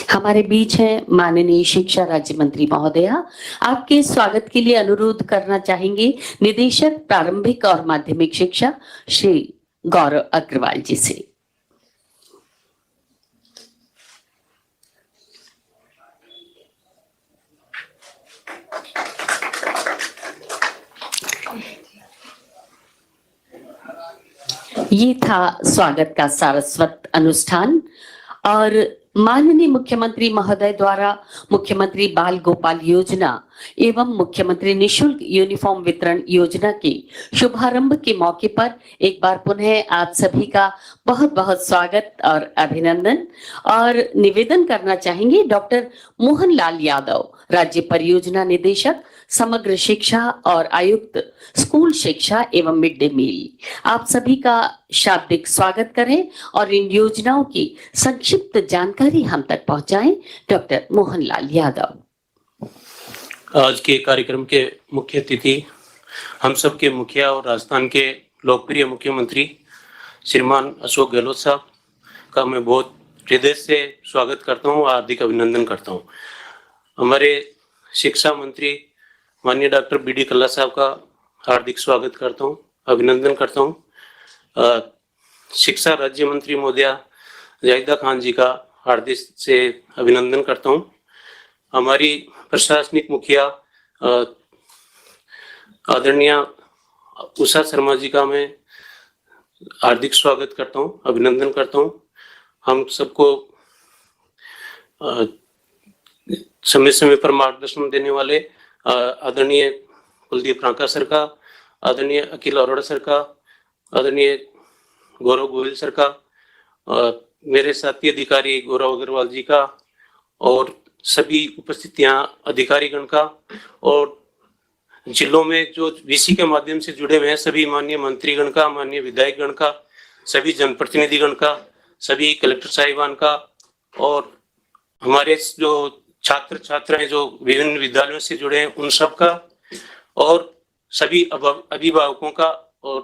हमारे बीच हैं माननीय शिक्षा राज्य मंत्री महोदया। आपके स्वागत के लिए अनुरोध करना चाहेंगे निदेशक प्रारंभिक और माध्यमिक शिक्षा श्री गौरव अग्रवाल जी से। ये था स्वागत का सारस्वत अनुष्ठान और माननीय मुख्यमंत्री महोदय द्वारा मुख्यमंत्री बाल गोपाल योजना एवं मुख्यमंत्री निशुल्क यूनिफॉर्म वितरण योजना के शुभारंभ के मौके पर एक बार पुनः आप सभी का बहुत बहुत स्वागत और अभिनंदन। और निवेदन करना चाहेंगे डॉक्टर मोहनलाल यादव, राज्य परियोजना निदेशक समग्र शिक्षा और आयुक्त स्कूल शिक्षा एवं मिड डे मील, आप सभी का शाब्दिक स्वागत करें और इन योजनाओं की संक्षिप्त जानकारी हम तक पहुंचाएं। डॉक्टर मोहनलाल यादव। आज के कार्यक्रम के मुख्य अतिथि हम सब के मुखिया और राजस्थान के लोकप्रिय मुख्यमंत्री श्रीमान अशोक गहलोत साहब का मैं बहुत हृदय से स्वागत करता हूं, हार्दिक अभिनंदन करता हूं। हमारे शिक्षा मंत्री माननीय डॉक्टर बी डी कल्ला साहब का हार्दिक स्वागत करता हूं, अभिनंदन करता हूं। शिक्षा राज्य मंत्री महोदया जाहिदा खान जी का हार्दिक से अभिनंदन करता हूं। हमारी प्रशासनिक मुखिया आदरणीय उषा शर्मा जी का मैं हार्दिक स्वागत करता हूं, अभिनंदन करता हूं। हम सबको समय समय पर मार्गदर्शन देने वाले आदरणीय कुलदीप रांका सर का, आदरणीय अखिल अरोड़ा सर का, आदरणीय गौरव गोयल सर का, मेरे साथी अधिकारी गौरव अग्रवाल जी का और सभी उपस्थित यहाँ अधिकारीगण का, और जिलों में जो वीसी के माध्यम से जुड़े हुए हैं सभी माननीय मंत्रीगण का, माननीय विधायकगण का, सभी जनप्रतिनिधिगण का, सभी कलेक्टर साहिबान का, और हमारे जो छात्र छात्राएं जो विभिन्न विद्यालयों से जुड़े हैं उन सब का, और सभी अभिभावकों का और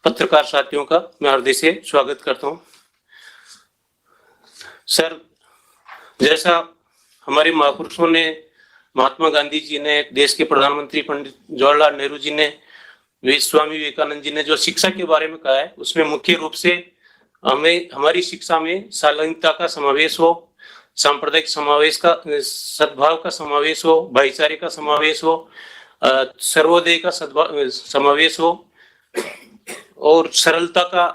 पत्रकार साथियों का मैं हृदय से स्वागत करता हूं। सर, जैसा हमारे महापुरुषों ने, महात्मा गांधी जी ने, देश के प्रधानमंत्री पंडित जवाहरलाल नेहरू जी ने, स्वामी विवेकानंद जी ने जो शिक्षा के बारे में कहा है उसमें मुख्य रूप से हमें हमारी शिक्षा में शालीनता का समावेश हो, सांप्रदायिक समावेश का, सद्भाव का समावेश हो, भाईचारे का समावेश हो, सर्वोदय का समावेश हो और सरलता का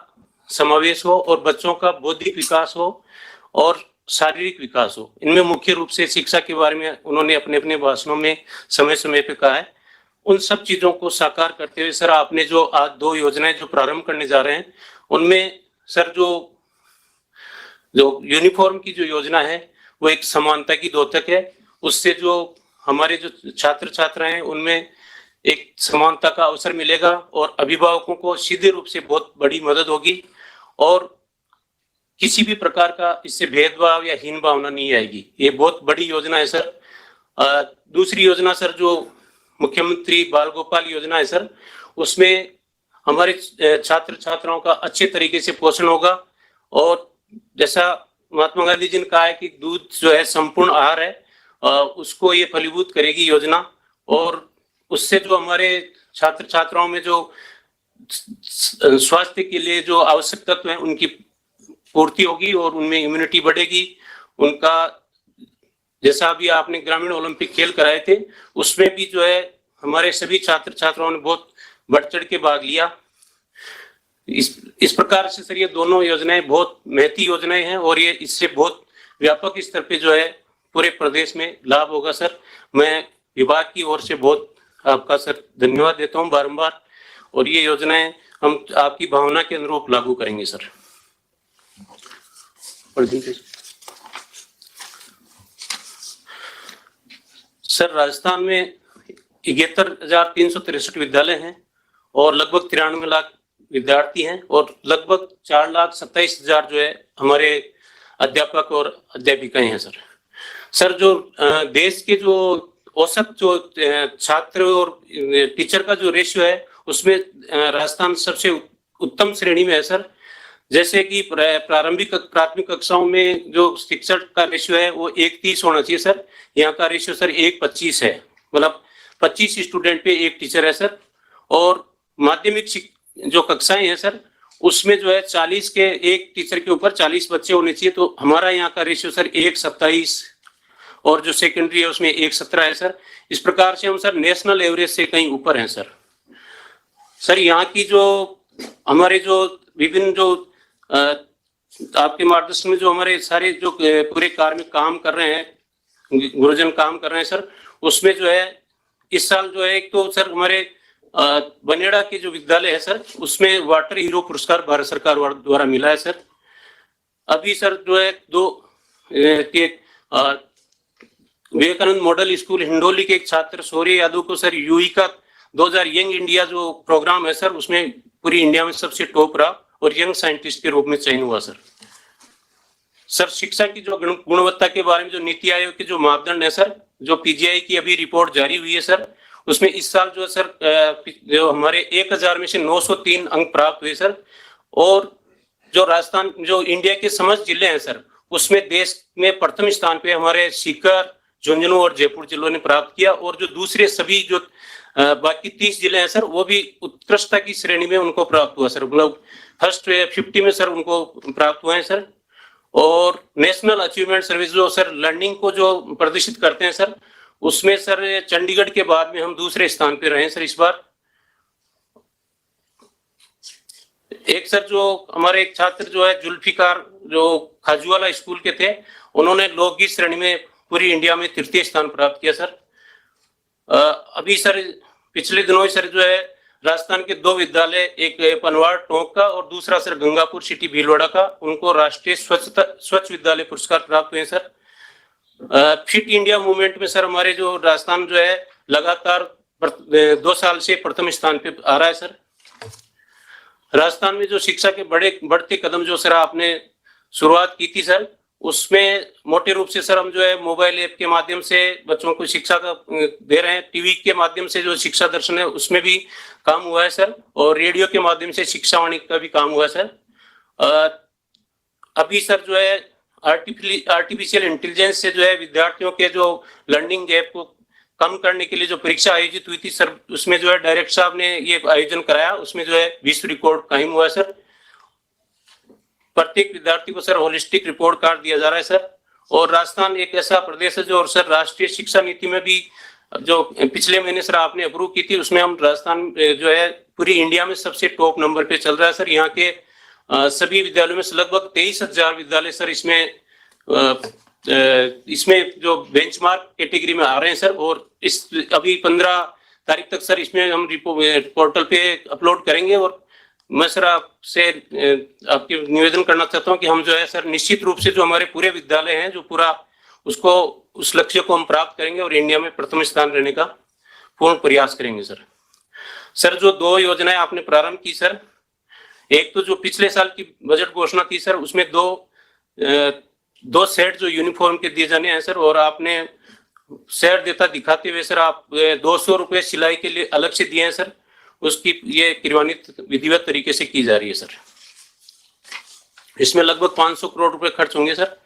समावेश हो, और बच्चों का बौद्धिक विकास हो और शारीरिक विकास हो। इनमें मुख्य रूप से शिक्षा के बारे में उन्होंने अपने अपने भाषणों में समय समय पे कहा है। उन सब चीजों को साकार करते हुए सर आपने जो आज 2 योजनाएं जो प्रारंभ करने जा रहे हैं उनमें सर जो यूनिफॉर्म की जो योजना है वो एक समानता की द्योतक है। उससे जो हमारे जो छात्र छात्राएं हैं उनमें एक समानता का अवसर मिलेगा और अभिभावकों को सीधे रूप से बहुत बड़ी मदद होगी और किसी भी प्रकार का इससे भेदभाव या हीन भावना नहीं आएगी। ये बहुत बड़ी योजना है सर। दूसरी योजना सर जो मुख्यमंत्री बाल गोपाल योजना है सर, उसमें हमारे छात्र छात्राओं का अच्छे तरीके से पोषण होगा, और जैसा महात्मा गांधी जी ने कहा है कि दूध जो है संपूर्ण आहार है, उसको ये फलीभूत करेगी योजना, और उससे जो हमारे छात्र छात्राओं में जो स्वास्थ्य के लिए जो आवश्यक तत्व है उनकी पूर्ति होगी और उनमें इम्यूनिटी बढ़ेगी। उनका जैसा अभी आपने ग्रामीण ओलंपिक खेल कराए थे उसमें भी जो है हमारे सभी छात्र छात्राओं ने बहुत बढ़ चढ़ के भाग लिया। इस प्रकार से सर ये दोनों योजनाएं बहुत महती योजनाएं हैं और ये इससे बहुत व्यापक स्तर पे जो है पूरे प्रदेश में लाभ होगा सर। मैं विभाग की ओर से बहुत आपका सर धन्यवाद देता हूं बारंबार, और ये योजनाएं हम आपकी भावना के अनुरूप लागू करेंगे सर। सर, राजस्थान में 71,363 विद्यालय हैं और लगभग 93 लाख विद्यार्थी हैं और लगभग 4,27,000 जो है हमारे अध्यापक और अध्यापिकाएं हैं सर। सर जो देश के जो औसत जो छात्र और टीचर का जो रेशियो है उसमें राजस्थान सबसे उत्तम श्रेणी में है सर। जैसे कि प्रारंभिक प्राथमिक कक्षाओं में जो शिक्षक का रेशियो है वो 1:30 होना चाहिए सर। यहाँ का रेशियो सर 1:25 है, मतलब 25 स्टूडेंट पे 1 टीचर है सर। और माध्यमिक जो कक्षाएं हैं सर उसमें जो है 40 के 1 टीचर के ऊपर 40 बच्चे होने चाहिए। तो हमारा यहाँ का रेशियो सर 1:27 और जो सेकेंडरी है उसमें 1:17 है सर। इस प्रकार से हम सर नेशनल एवरेज से कहीं ऊपर हैं सर। सर यहाँ की जो हमारे जो विभिन्न जो आपके मार्गदर्शन में जो हमारे सारे जो पूरे कार्य में काम कर रहे हैं, गुरुजन काम कर रहे हैं सर, उसमें जो है इस साल जो है एक तो सर हमारे बनेड़ा के जो विद्यालय है सर उसमें वाटर हीरो पुरस्कार भारत सरकार द्वारा मिला है सर। अभी सर जो है विवेकानंद मॉडल स्कूल हिंडोली के एक छात्र शौर्य यादव को सर यूई का 2000 यंग इंडिया जो प्रोग्राम है सर उसमें पूरी इंडिया में सबसे टॉप रहा और यंग साइंटिस्ट के रूप में चयन हुआ सर। सर शिक्षा की जो गुणवत्ता के बारे में जो नीति आयोग के जो मापदंड है सर, जो पीजीआई की अभी रिपोर्ट जारी हुई है सर, उसमें इस साल जो है सर जो हमारे 1000 में से 903 अंक प्राप्त हुए सर। और जो राजस्थान जो इंडिया के समस्त जिले हैं सर उसमें देश में प्रथम स्थान पे हमारे सीकर, झुंझुनू और जयपुर जिलों ने प्राप्त किया। और जो दूसरे सभी जो बाकी 30 जिले हैं सर वो भी उत्कृष्टता की श्रेणी में उनको प्राप्त हुआ सर, मतलब फर्स्ट 50 में सर उनको प्राप्त हुए हैं सर। और नेशनल अचीवमेंट सर्विस जो सर लर्निंग को जो प्रदर्शित करते हैं सर उसमें सर चंडीगढ़ के बाद में हम दूसरे स्थान पे रहे सर इस बार। एक सर जो हमारे एक छात्र जो है जुल्फिकार जो खाजूवाला स्कूल के थे, उन्होंने लोकगीत श्रेणी में पूरी इंडिया में 3य स्थान प्राप्त किया सर। अभी सर पिछले दिनों सर जो है राजस्थान के 2 विद्यालय, एक पनवाड़ टोंक का और दूसरा सर गंगापुर सिटी भीलवाड़ा का, उनको राष्ट्रीय स्वच्छ विद्यालय पुरस्कार प्राप्त हुए सर। फिट इंडिया मूवमेंट में सर हमारे जो राजस्थान जो है लगातार 2 साल से प्रथम स्थान पे आ रहा है सर। राजस्थान में जो शिक्षा के बढ़ते कदम जो सर आपने शुरुआत की थी सर, उसमें मोटे रूप से सर हम जो है मोबाइल ऐप के माध्यम से बच्चों को शिक्षा का दे रहे हैं, टीवी के माध्यम से जो शिक्षा दर्शन है उसमें भी काम हुआ है सर, और रेडियो के माध्यम से शिक्षावाणी का भी काम हुआ है सर। अभी सर जो है आर्टिफिशियल इंटेलिजेंस से जो है विद्यार्थियों के जो लर्निंग गैप को कम करने के लिए जो परीक्षा आयोजित हुई थी सर, उसमें जो है डायरेक्टर साहब ने ये आयोजन कराया, उसमें जो है विश्व रिकॉर्ड कायम हुआ है सर। प्रत्येक विद्यार्थी को सर होलिस्टिक रिपोर्ट कार्ड दिया जा रहा है सर। और राजस्थान एक ऐसा प्रदेश है जो और सर राष्ट्रीय शिक्षा नीति में भी जो पिछले महीने सर आपने अप्रूव की थी उसमें हम राजस्थान जो है पूरी इंडिया में सबसे टॉप नंबर पे चल रहा है सर। यहाँ के सभी विद्यालयों में से लगभग 23,000 विद्यालय सर इसमें जो बेंचमार्क कैटेगरी में आ रहे हैं सर। और इस अभी 15 तारीख तक सर इसमें हम पोर्टल पे अपलोड करेंगे। और मैं सर आपसे आपके निवेदन करना चाहता हूं कि हम जो है सर निश्चित रूप से जो हमारे पूरे विद्यालय हैं जो पूरा उसको उस लक्ष्य को हम प्राप्त करेंगे और इंडिया में प्रथम स्थान रहने का पूर्ण प्रयास करेंगे सर। सर जो 2 योजनाएं आपने प्रारंभ की सर, एक तो जो पिछले साल की बजट घोषणा थी सर उसमें दो सेट जो यूनिफॉर्म के दिए जाने हैं सर, और आपने सेट देता दिखाते हुए सर आप 200 रुपए सिलाई के लिए अलग से दिए हैं सर, उसकी ये क्रियान्वित विधिवत तरीके से की जा रही है सर। इसमें लगभग 500 करोड़ रुपए खर्च होंगे सर।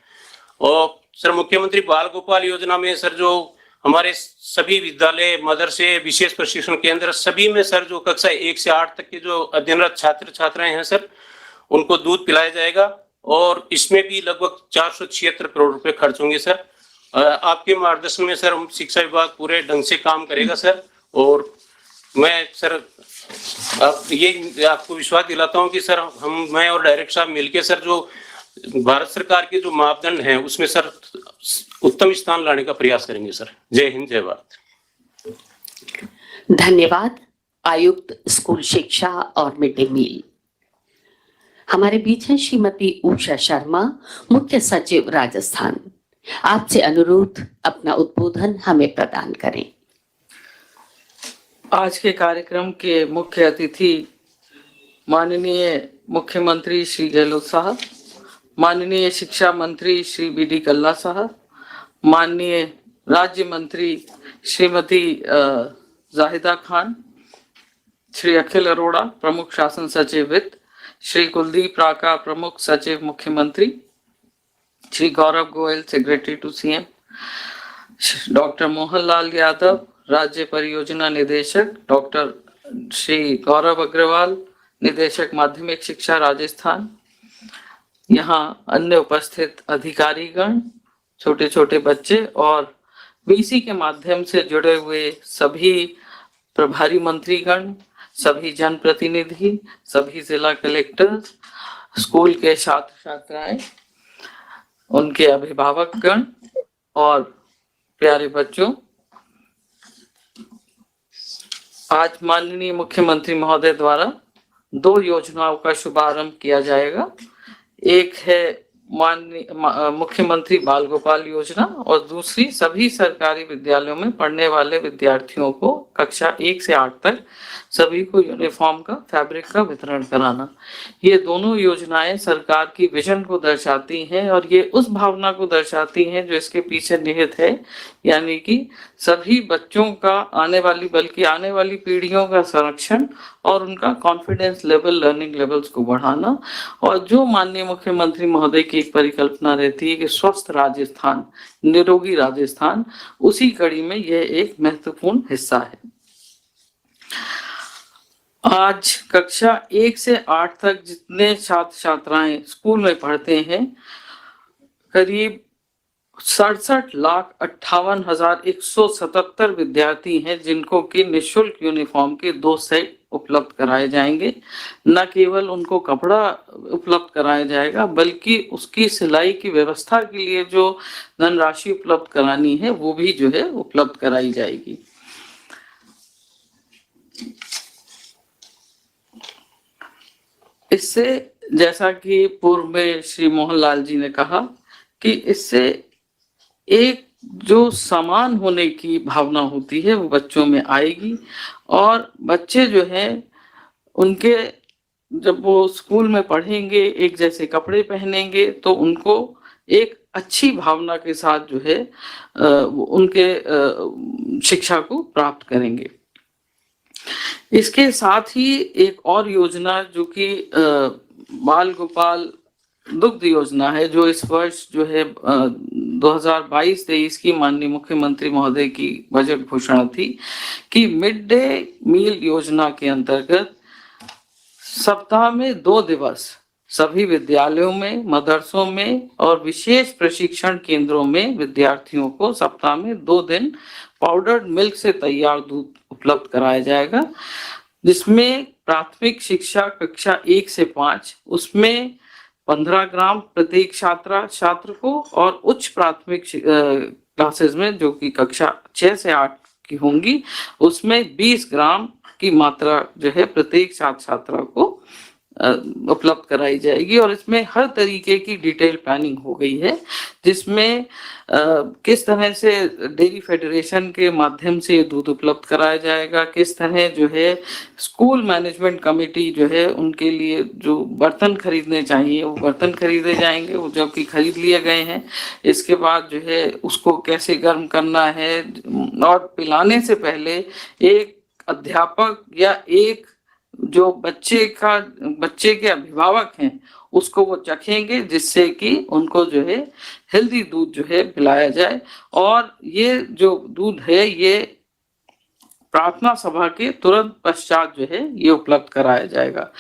और सर मुख्यमंत्री बाल गोपाल योजना में सर जो हमारे सभी विद्यालय, मदरसे, विशेष प्रशिक्षण केंद्र सभी में सर जो कक्षा 1 से 8 तक के जो अध्ययनरत छात्र छात्राएं हैं सर उनको दूध पिलाया जाएगा, और इसमें भी लगभग 476 करोड़ रुपए खर्च होंगे सर। आपके मार्गदर्शन में सर हम शिक्षा विभाग पूरे ढंग से काम करेगा सर। और मैं सर आपको विश्वास दिलाता हूं कि सर मैं और डायरेक्टर साहब मिलकर सर जो भारत सरकार के जो मापदंड हैं उसमें सर उत्तम स्थान लाने का प्रयास करेंगे सर। जय हिंद, जय भारत। धन्यवाद आयुक्त स्कूल शिक्षा और मिड डे मील। हमारे बीच हैं श्रीमती उषा शर्मा, मुख्य सचिव राजस्थान। आपसे अनुरोध अपना उद्बोधन हमें प्रदान करें। आज के कार्यक्रम के मुख्य अतिथि माननीय मुख्यमंत्री श्री गहलोत साहब, माननीय शिक्षा मंत्री श्री बी.डी. कल्ला साहब, माननीय राज्य मंत्री श्रीमती जाहिदा खान, श्री अखिल अरोड़ा प्रमुख शासन सचिव वित्त, श्री कुलदीप राका, प्रमुख सचिव मुख्यमंत्री, Shri Gaurav Goyal, secretary to CM, doctor Mohanlal Yadav, राज्य परियोजना निदेशक, डॉक्टर श्री गौरव अग्रवाल, निदेशक माध्यमिक शिक्षा राजस्थान, यहाँ अन्य उपस्थित अधिकारीगण, छोटे छोटे बच्चे और बीसी के माध्यम से जुड़े हुए सभी प्रभारी मंत्रीगण, सभी जनप्रतिनिधि, सभी जिला कलेक्टर, स्कूल के छात्र छात्राएं, उनके अभिभावकगण और प्यारे बच्चों, आज माननीय मुख्यमंत्री महोदय द्वारा 2 योजनाओं का शुभारंभ किया जाएगा। एक है माननीय मुख्यमंत्री बाल गोपाल योजना और दूसरी सभी सरकारी विद्यालयों में पढ़ने वाले विद्यार्थियों को कक्षा 1 से 8 तक सभी को यूनिफॉर्म का, फैब्रिक का वितरण कराना। ये दोनों योजनाएं सरकार की विजन को दर्शाती हैं और ये उस भावना को दर्शाती हैं जो इसके पीछे निहित है, यानी कि सभी बच्चों का आने वाली पीढ़ियों का संरक्षण और उनका कॉन्फिडेंस लेवल, लर्निंग लेवल्स को बढ़ाना। और जो माननीय मुख्यमंत्री महोदय की एक परिकल्पना रहती है कि स्वस्थ राजस्थान, निरोगी राजस्थान, उसी कड़ी में यह एक महत्वपूर्ण हिस्सा है। आज कक्षा 1 से 8 तक जितने छात्र छात्राएं स्कूल में पढ़ते हैं, करीब 67,58,177 विद्यार्थी हैं जिनको कि निःशुल्क यूनिफॉर्म के 2 सेट उपलब्ध कराए जाएंगे। न केवल उनको कपड़ा उपलब्ध कराया जाएगा बल्कि उसकी सिलाई की व्यवस्था के लिए जो धनराशि उपलब्ध करानी है वो भी जो है उपलब्ध कराई जाएगी। इससे, जैसा कि पूर्व में श्री मोहनलाल जी ने कहा, कि इससे एक जो समान होने की भावना होती है वो बच्चों में आएगी और बच्चे जो है उनके, जब वो स्कूल में पढ़ेंगे, एक जैसे कपड़े पहनेंगे तो उनको एक अच्छी भावना के साथ जो है उनके शिक्षा को प्राप्त करेंगे। इसके साथ ही एक और योजना जो कि बाल गोपाल दुग्ध योजना है, जो इस वर्ष जो है 2022-23 की माननीय मुख्यमंत्री महोदय की बजट घोषणा थी कि मिड डे मील योजना के अंतर्गत सप्ताह में 2 दिवस सभी विद्यालयों में, मदरसों में और विशेष प्रशिक्षण केंद्रों में विद्यार्थियों को सप्ताह में 2 दिन पाउडर्ड मिल्क से तैयार दूध उपलब्ध कराया जाएगा, जिसमें प्राथमिक शिक्षा कक्षा 1 से 5 उसमें 15 ग्राम प्रत्येक छात्र को और उच्च प्राथमिक क्लासेस में जो कि कक्षा 6 से 8 की होंगी उसमें 20 ग्राम की मात्रा जो है प्रत्येक छात्रा को उपलब्ध कराई जाएगी। और इसमें हर तरीके की डिटेल प्लानिंग हो गई है, जिसमें किस तरह से डेयरी फेडरेशन के माध्यम से दूध उपलब्ध कराया जाएगा, किस तरह जो है स्कूल मैनेजमेंट कमेटी जो है उनके लिए जो बर्तन खरीदने चाहिए वो बर्तन खरीदे जाएंगे, वो जो कि खरीद लिए गए हैं। इसके बाद जो है उसको कैसे गर्म करना है और पिलाने से पहले एक अध्यापक या एक जो बच्चे के अभिभावक हैं उसको वो चखेंगे, जिससे कि उनको जो है हेल्दी दूध जो है पिलाया जाए। और ये जो दूध है ये प्रार्थना सभा के तुरंत पश्चात जो है ये उपलब्ध कराया जाएगा।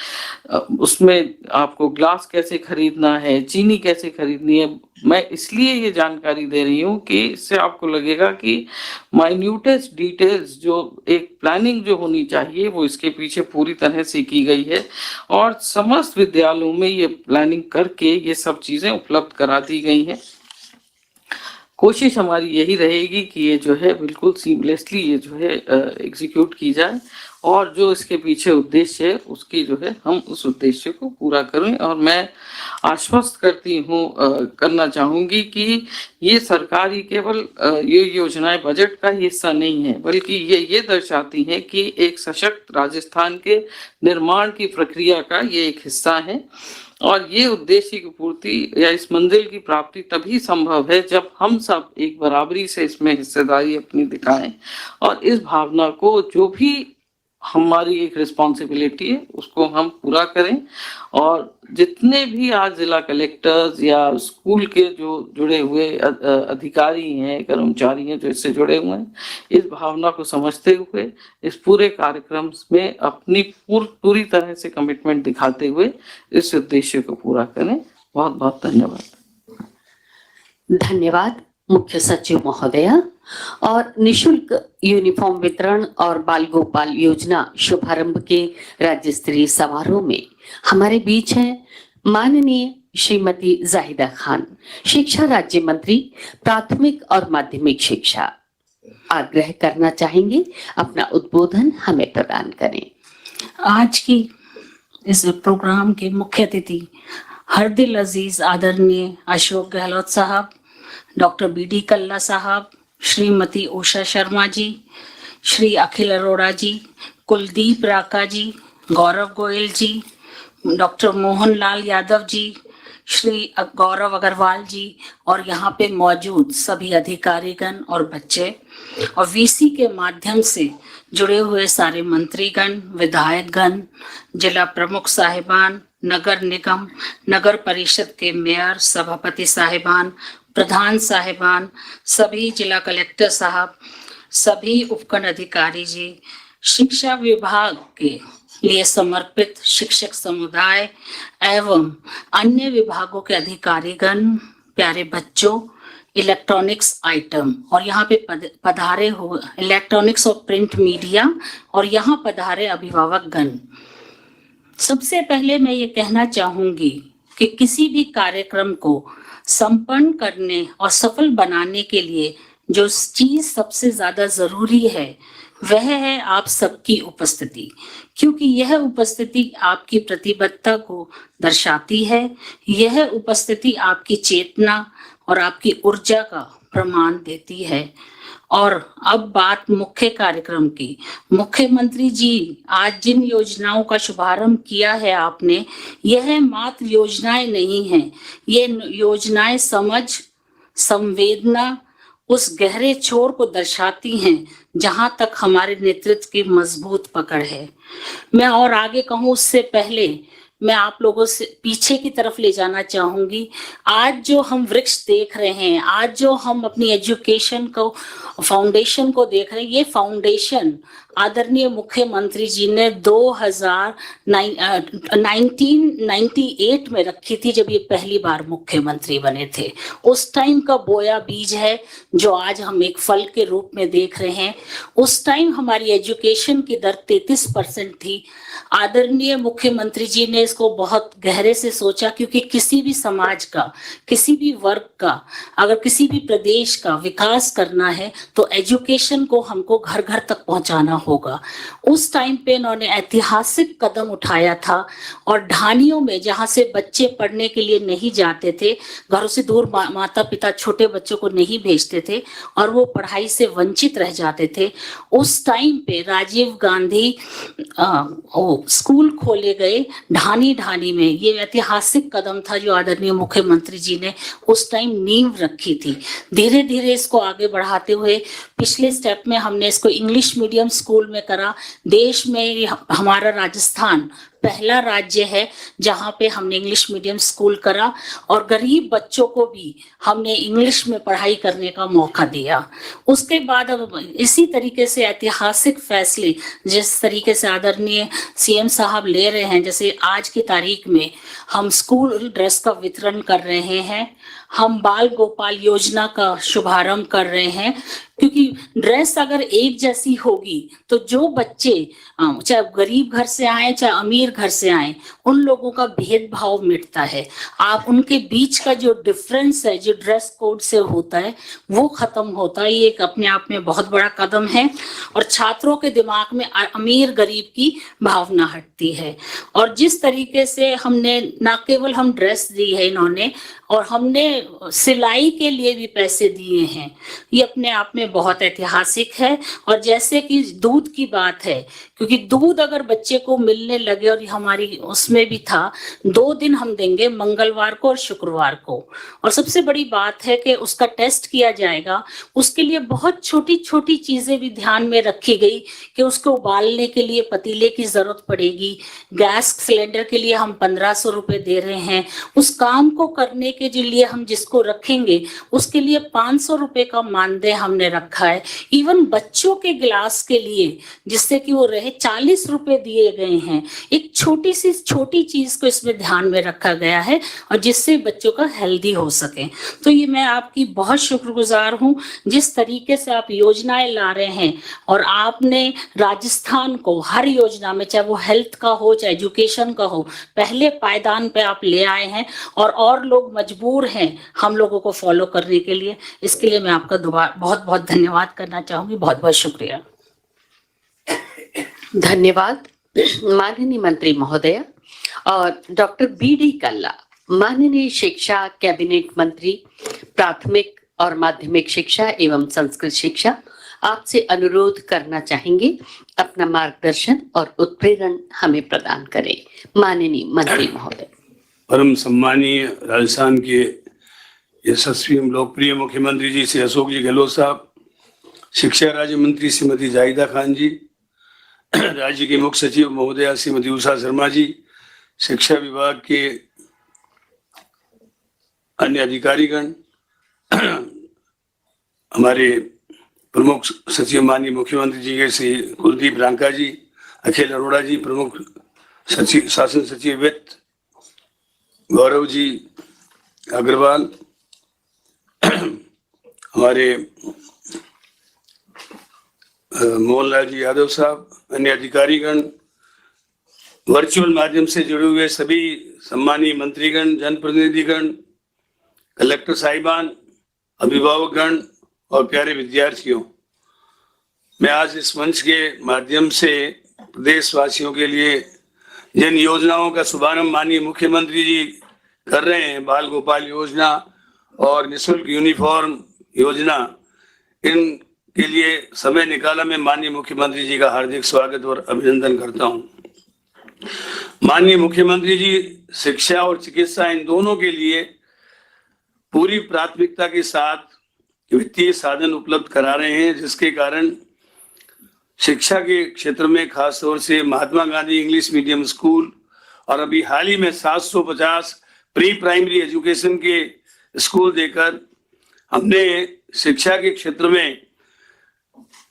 उसमें आपको ग्लास कैसे खरीदना है, चीनी कैसे खरीदनी है, मैं इसलिए ये जानकारी दे रही हूँ कि इससे आपको लगेगा कि माइन्यूटेस्ट डिटेल्स जो एक प्लानिंग जो होनी चाहिए वो इसके पीछे पूरी तरह से की गई है और समस्त विद्यालयों में ये प्लानिंग करके ये सब चीजें उपलब्ध करा दी गई हैं। कोशिश हमारी यही रहेगी कि ये जो है बिल्कुल सीमलेसली ये जो है एग्जीक्यूट की जाए और जो इसके पीछे उद्देश्य है उसकी जो है हम उस उद्देश्य को पूरा करें। और मैं आश्वस्त करना चाहूंगी कि ये सरकारी केवल ये योजनाएं बजट का हिस्सा नहीं है, बल्कि ये दर्शाती हैं कि एक सशक्त राजस्थान के निर्माण की प्रक्रिया का ये एक हिस्सा है। और ये उद्देश्य की पूर्ति या इस मंजिल की प्राप्ति तभी संभव है जब हम सब एक बराबरी से इसमें हिस्सेदारी अपनी दिखाएं और इस भावना को जो भी हमारी एक रिस्पॉन्सिबिलिटी है, उसको हम पूरा करें। और जितने भी आज जिला कलेक्टर्स या स्कूल के जो जुड़े हुए अधिकारी हैं, कर्मचारी हैं जो इससे जुड़े हुए हैं, इस भावना को समझते हुए इस पूरे कार्यक्रम में अपनी पूरी तरह से कमिटमेंट दिखाते हुए इस उद्देश्य को पूरा करें। बहुत बहुत धन्यवाद। धन्यवाद मुख्य सचिव महोदया। और निशुल्क यूनिफॉर्म वितरण और बाल गोपाल योजना शुभारंभ के राज्य स्तरीय समारोह में हमारे बीच हैं माननीय श्रीमती जाहिदा खान, शिक्षा राज्य मंत्री, प्राथमिक और माध्यमिक शिक्षा। आग्रह करना चाहेंगे अपना उद्बोधन हमें प्रदान करें। आज की इस प्रोग्राम के मुख्य अतिथि हरदिल अजीज आदरणीय अशोक गहलोत साहब, डॉक्टर बीडी कल्ला साहब, श्रीमती उषा शर्मा जी, श्री अखिल अरोड़ा जी, कुलदीप राका जी, गौरव गोयल जी, डॉक्टर मोहन लाल यादव जी, श्री गौरव अग्रवाल जी और यहाँ पे मौजूद सभी अधिकारीगण और बच्चे और वीसी के माध्यम से जुड़े हुए सारे मंत्रीगण, विधायकगण, जिला प्रमुख साहिबान, नगर निगम, नगर परिषद के मेयर, सभापति साहिबान, प्रधान साहिबान, सभी जिला कलेक्टर साहब, सभी उपखंड अधिकारी जी, शिक्षा विभाग के लिए समर्पित शिक्षक समुदाय एवं अन्य विभागों के अधिकारीगण, प्यारे बच्चों, इलेक्ट्रॉनिक्स आइटम और यहाँ पे पधारे हुए इलेक्ट्रॉनिक्स और प्रिंट मीडिया और यहाँ पधारे अभिभावकगण। सबसे पहले मैं ये कहना चाहूंगी कि किसी भी कार्यक्रम को संपन्न करने और सफल बनाने के लिए जो चीज सबसे ज्यादा जरूरी है वह है आप सबकी उपस्थिति, क्योंकि यह उपस्थिति आपकी प्रतिबद्धता को दर्शाती है। यह उपस्थिति आपकी चेतना और आपकी ऊर्जा का प्रमाण देती है। और अब बात मुख्य कार्यक्रम की। मुख्यमंत्री जी आज जिन योजनाओं का शुभारंभ किया है आपने, यह मात्र योजनाएं नहीं हैं, ये योजनाएं समझ, संवेदना, उस गहरे छोर को दर्शाती हैं जहां तक हमारे नेतृत्व की मजबूत पकड़ है। मैं और आगे कहूं उससे पहले मैं आप लोगों से पीछे की तरफ ले जाना चाहूंगी। आज जो हम वृक्ष देख रहे हैं, आज जो हम अपनी एजुकेशन को फाउंडेशन को देख रहे हैं, ये फाउंडेशन आदरणीय मुख्यमंत्री जी ने 1998 में रखी थी, जब ये पहली बार मुख्यमंत्री बने थे। उस टाइम का बोया बीज है जो आज हम एक फल के रूप में देख रहे हैं। उस टाइम हमारी एजुकेशन की दर 33% थी। आदरणीय मुख्यमंत्री जी ने इसको बहुत गहरे से सोचा, क्योंकि किसी भी समाज का, किसी भी वर्ग का, अगर किसी भी प्रदेश का विकास करना है तो एजुकेशन को हमको घर घर तक पहुंचाना होगा। उस टाइम पे इन्होंने ऐतिहासिक कदम उठाया था और ढानियों में जहां से बच्चे पढ़ने के लिए नहीं जाते थे, घरों से दूर माता पिता छोटे बच्चों को नहीं भेजते थे और वो पढ़ाई से वंचित रह जाते थे, उस टाइम पे राजीव गांधी स्कूल खोले गए ढानी में। ये ऐतिहासिक कदम था जो आदरणीय मुख्यमंत्री जी ने उस टाइम नींव रखी थी। धीरे धीरे इसको आगे बढ़ाते हुए पिछले स्टेप में हमने इसको इंग्लिश मीडियम स्कूल में करा। देश में हमारा राजस्थान पहला राज्य है जहां पे हमने इंग्लिश मीडियम स्कूल करा और गरीब बच्चों को भी हमने इंग्लिश में पढ़ाई करने का मौका दिया। उसके बाद अब इसी तरीके से ऐतिहासिक फैसले जिस तरीके से आदरणीय सीएम साहब ले रहे हैं, जैसे आज की तारीख में हम स्कूल ड्रेस का वितरण कर रहे हैं, हम बाल गोपाल योजना का शुभारंभ कर रहे हैं, क्योंकि ड्रेस अगर एक जैसी होगी तो जो बच्चे चाहे गरीब घर से आए चाहे अमीर घर से आए, उन लोगों का भेदभाव मिटता है। आप उनके बीच का जो डिफरेंस है जो ड्रेस कोड से होता है वो खत्म होता है। ये एक अपने आप में बहुत बड़ा कदम है और छात्रों के दिमाग में अमीर गरीब की भावना हटती है। और जिस तरीके से हमने न केवल हम ड्रेस दी है इन्होंने, और हमने सिलाई के लिए भी पैसे दिए हैं, ये अपने आप में बहुत ऐतिहासिक है। और जैसे कि दूध की बात है, क्योंकि दूध अगर बच्चे को मिलने लगे, और हमारी उसमें भी था 2 दिन हम देंगे, मंगलवार को और शुक्रवार को। और सबसे बड़ी बात है कि उसका टेस्ट किया जाएगा, उसके लिए बहुत छोटी छोटी चीजें भी ध्यान में रखी गई कि उसको उबालने के लिए पतीले की जरूरत पड़ेगी। गैस सिलेंडर के लिए हम 1500 रुपए दे रहे हैं, उस काम को करने के लिए हम जिसको रखेंगे उसके लिए 500 रुपए का मानदेय हमने रखा है। इवन बच्चों के गिलास के लिए जिससे कि वो रहे 40 रुपए दिए गए हैं। एक छोटी सी छोटी चीज को इसमें ध्यान में रखा गया है और जिससे बच्चों का हेल्दी हो सके। तो ये मैं आपकी बहुत शुक्रगुजार हूँ जिस तरीके से आप योजनाएं ला रहे हैं, और आपने राजस्थान को हर योजना में, चाहे वो हेल्थ का हो चाहे एजुकेशन का हो, पहले पायदान पे आप ले आए हैं और लोग मजबूर हैं हम लोगों को फॉलो करने के लिए। इसके लिए मैं आपका दोबारा बहुत बहुत धन्यवाद करना चाहूंगी। बहुत बहुत शुक्रिया। धन्यवाद माननीय मंत्री महोदय। और डॉक्टर बी.डी. कल्ला, माननीय शिक्षा कैबिनेट मंत्री, प्राथमिक और माध्यमिक शिक्षा एवं संस्कृत शिक्षा, आपसे अनुरोध करना चाहेंगे अपना मार्गदर्शन और उत्प्रेरण हमें प्रदान करें। माननीय मंत्री महोदय। परम सम्मानीय राजस्थान के यशस्वी एवं लोकप्रिय मुख्यमंत्री जी श्री अशोक जी गहलोत साहब, शिक्षा राज्य मंत्री श्रीमती जाहिदा खान जी, राज्य के मुख्य सचिव महोदया श्रीमती उषा शर्मा जी, शिक्षा विभाग के अन्य अधिकारीगण, हमारे प्रमुख सचिव माननीय मुख्यमंत्री जी के श्री कुलदीप रांका जी, अखिल अरोड़ा जी, प्रमुख सचिव शासन सचिव वित्त गौरव जी अग्रवाल, हमारे मोहनलाल जी यादव साहब, अन्य अधिकारीगण, वर्चुअल माध्यम से जुड़े हुए सभी सम्मानीय मंत्रीगण, जनप्रतिनिधिगण, कलेक्टर साहिबान, अभिभावकगण और प्यारे विद्यार्थियों, मैं आज इस मंच के माध्यम से प्रदेशवासियों के लिए जिन योजनाओं का शुभारंभ माननीय मुख्यमंत्री जी कर रहे हैं, बाल गोपाल योजना और निःशुल्क यूनिफॉर्म योजना, इन के लिए समय निकाला मैं माननीय मुख्यमंत्री जी का हार्दिक स्वागत और अभिनंदन करता हूं। माननीय मुख्यमंत्री जी शिक्षा और चिकित्सा इन दोनों के लिए पूरी प्राथमिकता के साथ वित्तीय साधन उपलब्ध करा रहे हैं, जिसके कारण शिक्षा के क्षेत्र में खासतौर से Mahatma Gandhi English medium school और अभी हाल ही में 750 प्री प्राइमरी एजुकेशन के स्कूल देकर हमने शिक्षा के क्षेत्र में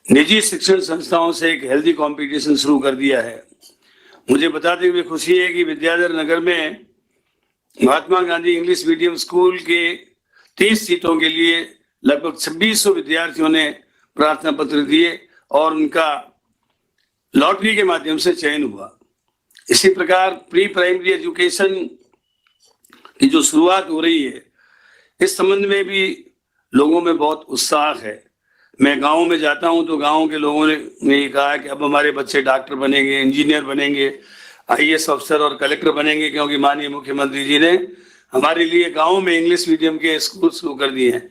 निजी शिक्षण संस्थाओं से एक हेल्दी कंपटीशन शुरू कर दिया है। मुझे बताते हुए खुशी है कि विद्याधर नगर में Mahatma Gandhi English medium school के 30 सीटों के लिए लगभग 2600 विद्यार्थियों ने प्रार्थना पत्र दिए और उनका लॉटरी के माध्यम से चयन हुआ। इसी प्रकार प्री प्राइमरी एजुकेशन की जो शुरुआत हो रही है, इस संबंध में भी लोगों में बहुत उत्साह है। मैं गाँव में जाता हूं तो गाँव के लोगों ने ये कहा कि अब हमारे बच्चे डॉक्टर बनेंगे, इंजीनियर बनेंगे, IAS अफसर और कलेक्टर बनेंगे, क्योंकि माननीय मुख्यमंत्री जी ने हमारे लिए गाँव में इंग्लिश मीडियम के स्कूल शुरू कर दिए हैं।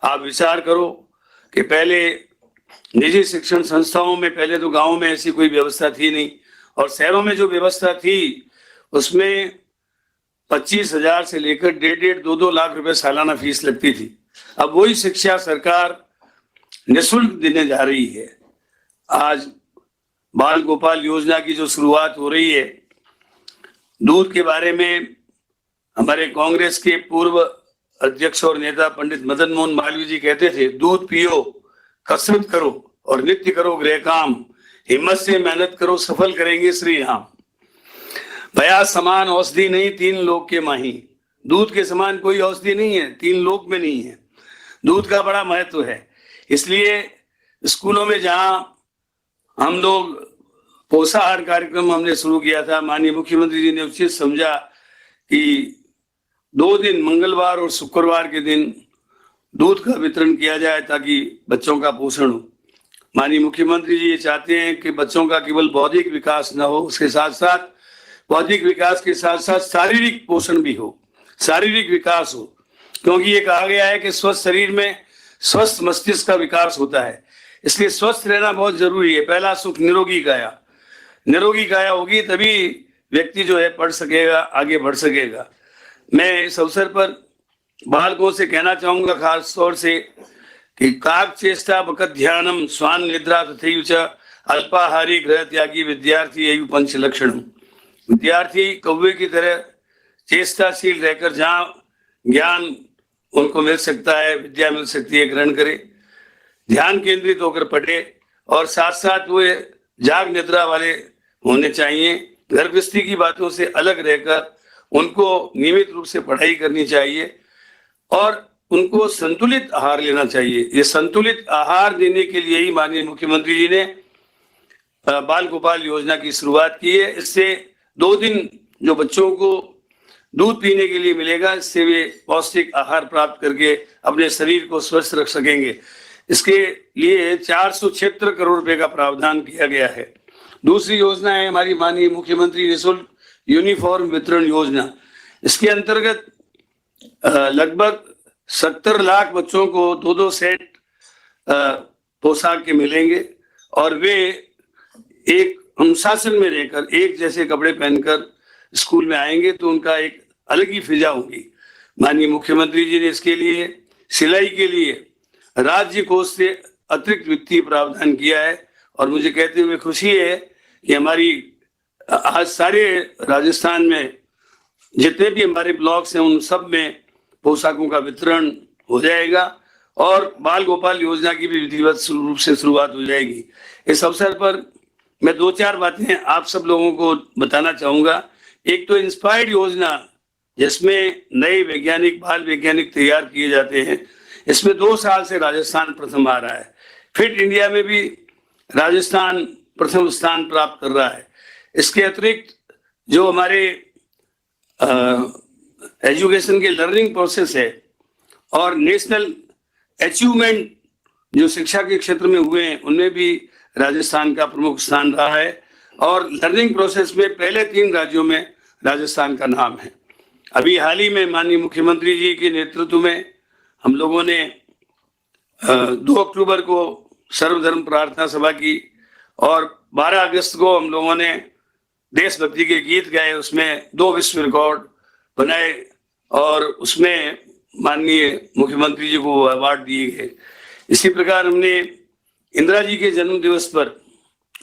आप विचार करो कि पहले निजी शिक्षण संस्थाओं में, पहले तो गाँव में ऐसी कोई व्यवस्था थी नहीं, और शहरों में जो व्यवस्था थी उसमें 25,000 से लेकर 1.5-2 लाख रुपए सालाना फीस लगती थी। अब वही शिक्षा सरकार निःशुल्क देने जा रही है। आज बाल गोपाल योजना की जो शुरुआत हो रही है, दूध के बारे में हमारे कांग्रेस के पूर्व अध्यक्ष और नेता पंडित मदन मोहन मालवीय जी कहते थे, दूध पियो, कसरत करो और नित्य करो गृह काम, हिम्मत से मेहनत करो, सफल करेंगे श्री राम। भया समान औषधि नहीं, 3 लोक के माही। दूध के समान कोई औषधि नहीं है, 3 लोक में नहीं है। दूध का बड़ा महत्व है। इसलिए स्कूलों में जहां हम लोग पोषाहार कार्यक्रम हमने शुरू किया था, माननीय मुख्यमंत्री जी ने उचित समझा कि 2 दिन मंगलवार और शुक्रवार के दिन दूध का वितरण किया जाए ताकि बच्चों का पोषण हो। माननीय मुख्यमंत्री जी ये चाहते हैं कि बच्चों का केवल बौद्धिक विकास न हो, उसके साथ साथ बौद्धिक विकास के साथ साथ शारीरिक पोषण भी हो, शारीरिक विकास हो। क्योंकि ये कहा गया है कि स्वस्थ शरीर में स्वस्थ मस्तिष्क का विकास होता है, इसलिए स्वस्थ रहना बहुत जरूरी है। पहला सुख निरोगी काया, निरोगी काया होगी तभी व्यक्ति जो है पढ़ सकेगा, आगे बढ़ सकेगा। मैं इस अवसर पर बालकों से कहना चाहूंगा खास तौर से कि काक चेष्टा बकत ध्यानम स्वान निद्रा तथैव च अल्पाहारी गृह त्यागी विद्यार्थी एवं पंच लक्षणम। विद्यार्थी कौवे की तरह चेष्टाशील रहकर जहाँ ज्ञान उनको मिल सकता है, विद्या मिल सकती है, ग्रहण करे, ध्यान केंद्रित होकर पढ़े और साथ साथ वो जाग निद्रा वाले होने चाहिए। घर गृहस्थी की बातों से अलग रहकर उनको नियमित रूप से पढ़ाई करनी चाहिए और उनको संतुलित आहार लेना चाहिए। ये संतुलित आहार देने के लिए ही माननीय मुख्यमंत्री जी ने बाल गोपाल योजना की शुरुआत की है। इससे 2 दिन जो बच्चों को दूध पीने के लिए मिलेगा, इससे वे पौष्टिक आहार प्राप्त करके अपने शरीर को स्वस्थ रख सकेंगे। इसके लिए 476 करोड़ रुपए का प्रावधान किया गया है। दूसरी योजना है हमारी माननीय मुख्यमंत्री निःशुल्क यूनिफॉर्म वितरण योजना। इसके अंतर्गत लगभग 70 लाख बच्चों को 2-2 सेट पोशाक के मिलेंगे और वे एक अनुशासन में रहकर एक जैसे कपड़े पहनकर स्कूल में आएंगे तो उनका एक अलग ही फिजा होगी। माननीय मुख्यमंत्री जी ने इसके लिए सिलाई के लिए राज्य कोष से अतिरिक्त वित्तीय प्रावधान किया है और मुझे कहते हुए खुशी है कि हमारी आज सारे राजस्थान में जितने भी हमारे ब्लॉक्स हैं उन सब में पोशाकों का वितरण हो जाएगा और बाल गोपाल योजना की भी विधिवत रूप से शुरुआत हो जाएगी। इस अवसर पर मैं 2-4 बातें आप सब लोगों को बताना चाहूंगा। एक तो इंस्पायर्ड योजना जिसमें नए वैज्ञानिक बाल वैज्ञानिक तैयार किए जाते हैं, इसमें 2 साल से राजस्थान प्रथम आ रहा है। फिट इंडिया में भी राजस्थान प्रथम स्थान प्राप्त कर रहा है। इसके अतिरिक्त जो हमारे एजुकेशन के लर्निंग प्रोसेस है और नेशनल अचीवमेंट जो शिक्षा के क्षेत्र में हुए हैं उनमें भी राजस्थान का प्रमुख स्थान रहा है और लर्निंग प्रोसेस में पहले 3 राज्यों में राजस्थान का नाम है। अभी हाल ही में माननीय मुख्यमंत्री जी के नेतृत्व में हम लोगों ने 2 अक्टूबर को सर्वधर्म प्रार्थना सभा की और 12 अगस्त को हम लोगों ने देशभक्ति के गीत गाए, उसमें 2 विश्व रिकॉर्ड बनाए और उसमें माननीय मुख्यमंत्री जी को अवार्ड दिए गए। इसी प्रकार हमने इंदिरा जी के जन्म दिवस पर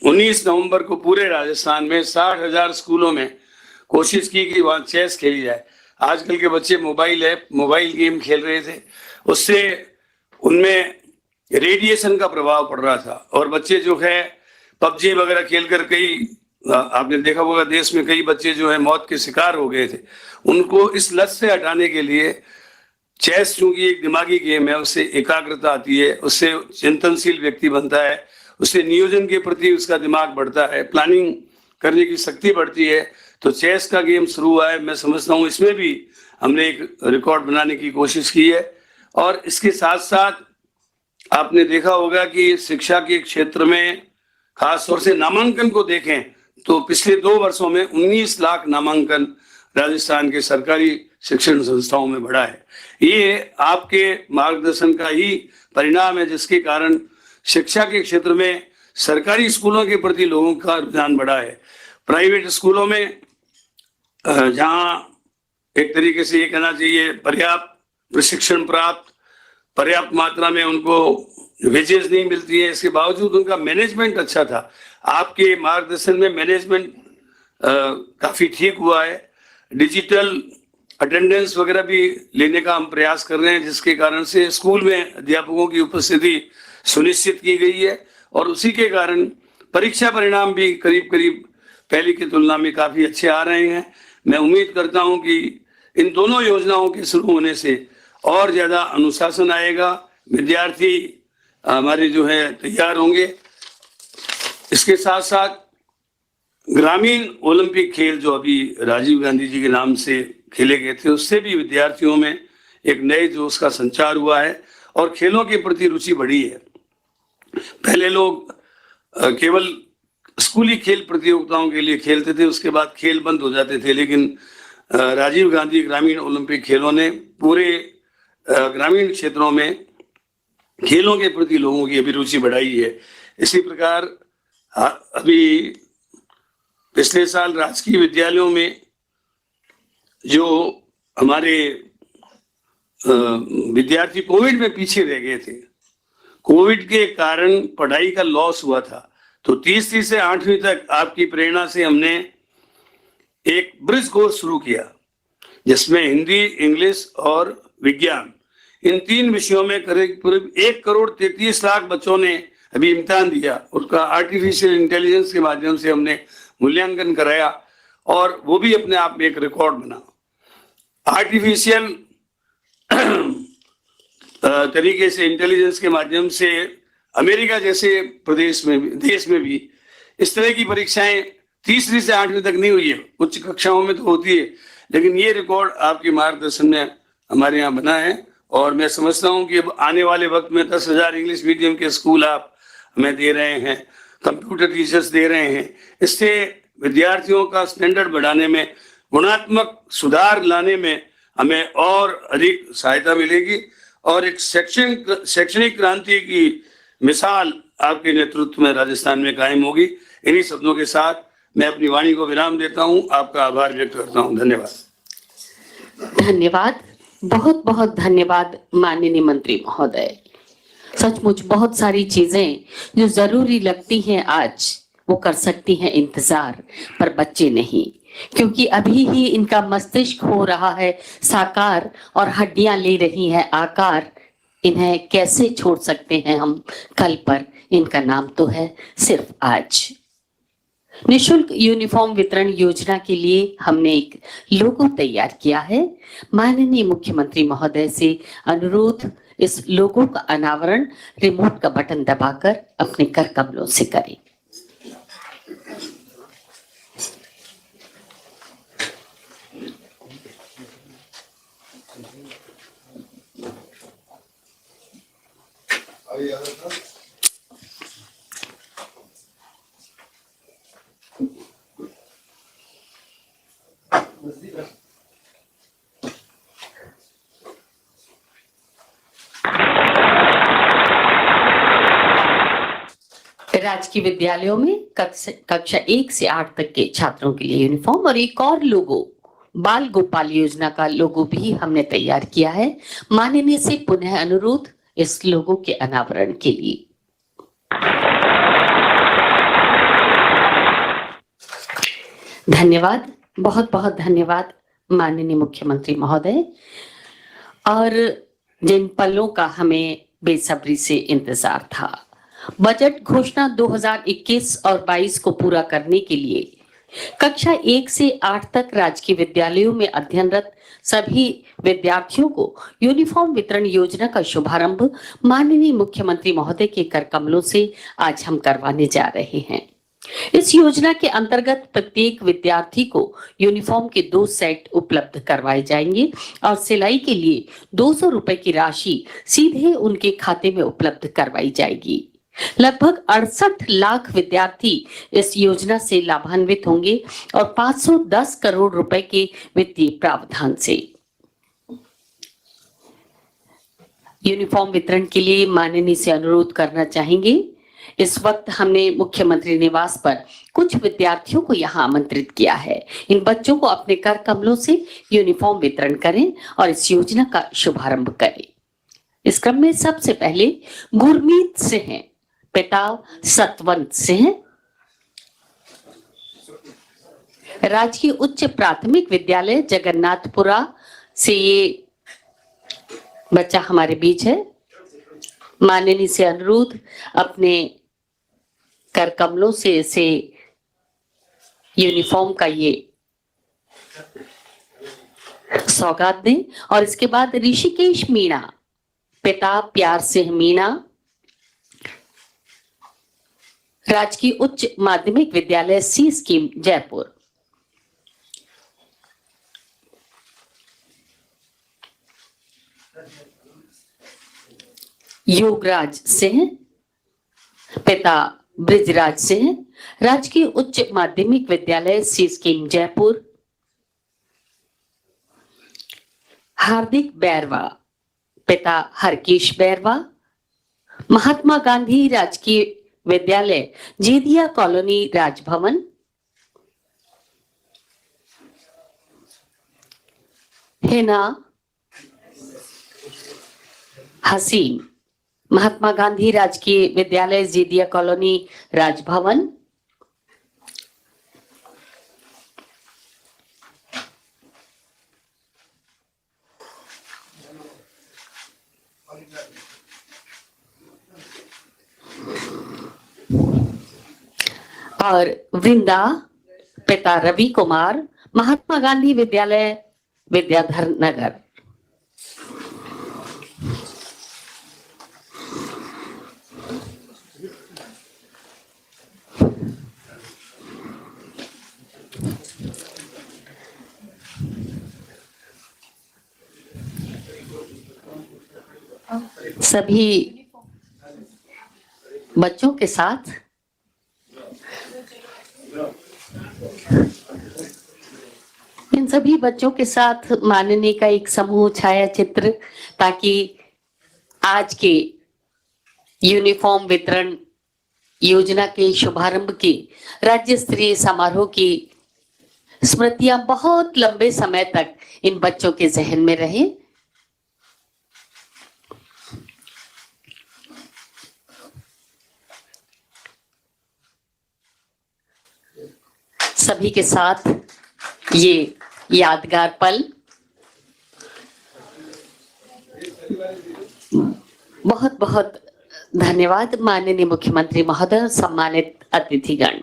19 नवंबर को पूरे राजस्थान में 60,000 स्कूलों में कोशिश की कि वहाँ चेस खेली जाए। आजकल के बच्चे मोबाइल गेम खेल रहे थे, उससे उनमें रेडिएशन का प्रभाव पड़ रहा था और बच्चे जो है पबजी वगैरह खेलकर कई आपने देखा होगा देश में कई बच्चे जो है मौत के शिकार हो गए थे। उनको इस लत से हटाने के लिए चेस चूंकि एक दिमागी गेम है, उससे एकाग्रता आती है, उससे चिंतनशील व्यक्ति बनता है, उससे नियोजन के प्रति उसका दिमाग बढ़ता है, प्लानिंग करने की शक्ति बढ़ती है। तो चेस का गेम शुरू हुआ है। मैं समझता हूँ इसमें भी हमने एक रिकॉर्ड बनाने की कोशिश की है। और इसके साथ साथ आपने देखा होगा कि शिक्षा के क्षेत्र में खास तौर से नामांकन को देखें तो पिछले 2 वर्षों में 19 लाख नामांकन राजस्थान के सरकारी शिक्षण संस्थाओं में बढ़ा है। ये आपके मार्गदर्शन का ही परिणाम है, जिसके कारण शिक्षा के क्षेत्र में सरकारी स्कूलों के प्रति लोगों का रुझान बढ़ा है। प्राइवेट स्कूलों में जहां एक तरीके से ये कहना चाहिए पर्याप्त प्रशिक्षण प्राप्त, पर्याप्त मात्रा में उनको वेजेस नहीं मिलती है, इसके बावजूद उनका मैनेजमेंट अच्छा था। आपके मार्गदर्शन में मैनेजमेंट काफी ठीक हुआ है। डिजिटल अटेंडेंस वगैरह भी लेने का हम प्रयास कर रहे हैं, जिसके कारण से स्कूल में अध्यापकों की उपस्थिति सुनिश्चित की गई है और उसी के कारण परीक्षा परिणाम भी करीब करीब पहले की तुलना में काफी अच्छे आ रहे हैं। मैं उम्मीद करता हूं कि इन दोनों योजनाओं के शुरू होने से और ज्यादा अनुशासन आएगा, विद्यार्थी हमारे जो है तैयार होंगे। इसके साथ साथ ग्रामीण ओलंपिक खेल जो अभी राजीव गांधी जी के नाम से खेले गए थे, उससे भी विद्यार्थियों में एक नए जोश का संचार हुआ है और खेलों के प्रति रुचि बढ़ी है। पहले लोग केवल स्कूली खेल प्रतियोगिताओं के लिए खेलते थे, उसके बाद खेल बंद हो जाते थे, लेकिन राजीव गांधी ग्रामीण ओलंपिक खेलों ने पूरे ग्रामीण क्षेत्रों में खेलों के प्रति लोगों की अभिरुचि बढ़ाई है। इसी प्रकार अभी पिछले साल राजकीय विद्यालयों में जो हमारे विद्यार्थी कोविड में पीछे रह गए थे, कोविड के कारण पढ़ाई का लॉस हुआ था, तो तीसरी से 8वीं तक आपकी प्रेरणा से हमने एक ब्रिज कोर्स शुरू किया, जिसमें हिंदी, इंग्लिश और विज्ञान, इन 3 विषयों में करीब 1,33,00,000 बच्चों ने अभी इम्तिहान दिया। उसका आर्टिफिशियल इंटेलिजेंस के माध्यम से हमने मूल्यांकन कराया और वो भी अपने आप में एक रिकॉर्ड बना। आर्टिफिशियल तरीके से इंटेलिजेंस के माध्यम से अमेरिका जैसे देश में भी इस तरह की परीक्षाएं तीसरी से 8वीं तक नहीं हुई है, उच्च कक्षाओं में तो होती है, लेकिन ये रिकॉर्ड आपके मार्गदर्शन में हमारे यहाँ बना है। और मैं समझता हूँ कि अब आने वाले वक्त में 10,000 इंग्लिश मीडियम के स्कूल आप हमें दे रहे हैं, कंप्यूटर टीचर्स दे रहे हैं। इससे विद्यार्थियों का स्टैंडर्ड बढ़ाने में, गुणात्मक सुधार लाने में हमें और अधिक सहायता मिलेगी और एक शैक्षणिक क्रांति की मिसाल आपके नेतृत्व में राजस्थान में कायम होगी। इन्हीं शब्दों के साथ मैं अपनी वाणी को विराम देता हूँ, आपका आभार व्यक्त करता हूँ। धन्यवाद। धन्यवाद, बहुत बहुत धन्यवाद माननीय मंत्री महोदय। सचमुच बहुत सारी चीजें जो जरूरी लगती हैं आज वो कर सकती हैं इंतजार, पर बच्चे नहीं, क्योंकि अभी ही इनका मस्तिष्क हो रहा है साकार और हड्डियां ले रही हैं आकार। इन्हें कैसे छोड़ सकते हैं हम कल पर? इनका नाम तो है सिर्फ आज। निशुल्क यूनिफॉर्म वितरण योजना के लिए हमने एक लोगो तैयार किया है। माननीय मुख्यमंत्री महोदय से अनुरोध, इस लोगो का अनावरण रिमोट का बटन दबाकर अपने कर कमलों से करें। राजकीय विद्यालयों में कक्षा 1 से 8 तक के छात्रों के लिए यूनिफॉर्म और एक और लोगो, बाल गोपाल योजना का लोगो भी हमने तैयार किया है। माननीय से पुनः अनुरोध इस लोगो के अनावरण के लिए। धन्यवाद, बहुत बहुत धन्यवाद माननीय मुख्यमंत्री महोदय। और जिन पलों का हमें बेसब्री से इंतजार था, बजट घोषणा 2021 और 22 को पूरा करने के लिए कक्षा 1 से 8 तक राजकीय विद्यालयों में अध्ययनरत सभी विद्यार्थियों को यूनिफॉर्म वितरण योजना का शुभारंभ माननीय मुख्यमंत्री महोदय के कर कमलों से आज हम करवाने जा रहे हैं। इस योजना के अंतर्गत प्रत्येक विद्यार्थी को यूनिफॉर्म के 2 सेट उपलब्ध करवाए जाएंगे और सिलाई के लिए 200 रुपए की राशि सीधे उनके खाते में उपलब्ध करवाई जाएगी। लगभग 68 लाख विद्यार्थी इस योजना से लाभान्वित होंगे और 510 करोड़ रुपए के वित्तीय प्रावधान से। यूनिफॉर्म वितरण के लिए माननीय से अनुरोध करना चाहेंगे। इस वक्त हमने मुख्यमंत्री निवास पर कुछ विद्यार्थियों को यहाँ आमंत्रित किया है। इन बच्चों को अपने कर कमलों से यूनिफॉर्म वितरण करें और इस योजना का शुभारंभ करें। इस क्रम में सबसे पहले गुरमीत सिंह, पिता सतवंत सिंह, राजकीय उच्च प्राथमिक विद्यालय जगन्नाथपुरा से ये बच्चा हमारे बीच है। माननीय से अनुरोध अपने कर कमलों से इसे यूनिफॉर्म का ये सौगात दें। और इसके बाद ऋषिकेश मीणा, पिता प्यार सिंह मीणा, राजकीय उच्च माध्यमिक विद्यालय सी स्कीम जयपुर। योगराज सिंह, पिता ब्रिजराज सिंह, राजकीय उच्च माध्यमिक विद्यालय सी स्कीम जयपुर। हार्दिक बैरवा, पिता हरकेश बैरवा, महात्मा गांधी राजकीय विद्यालय जेदिया कॉलोनी राजभवन, हिना हसीन, महात्मा गांधी राजकीय विद्यालय जेदिया कॉलोनी राजभवन, और वृंदा पिता रवि कुमार, महात्मा गांधी विद्यालय विद्याधर नगर। सभी बच्चों के साथ इन सभी बच्चों के साथ माननीय का एक समूह छाया चित्र, ताकि आज के यूनिफॉर्म वितरण योजना के शुभारंभ के राज्य स्तरीय समारोह की स्मृतियां बहुत लंबे समय तक इन बच्चों के जहन में रहे। सभी के साथ ये यादगार पल। बहुत बहुत धन्यवाद माननीय मुख्यमंत्री महोदय, सम्मानित अतिथिगण।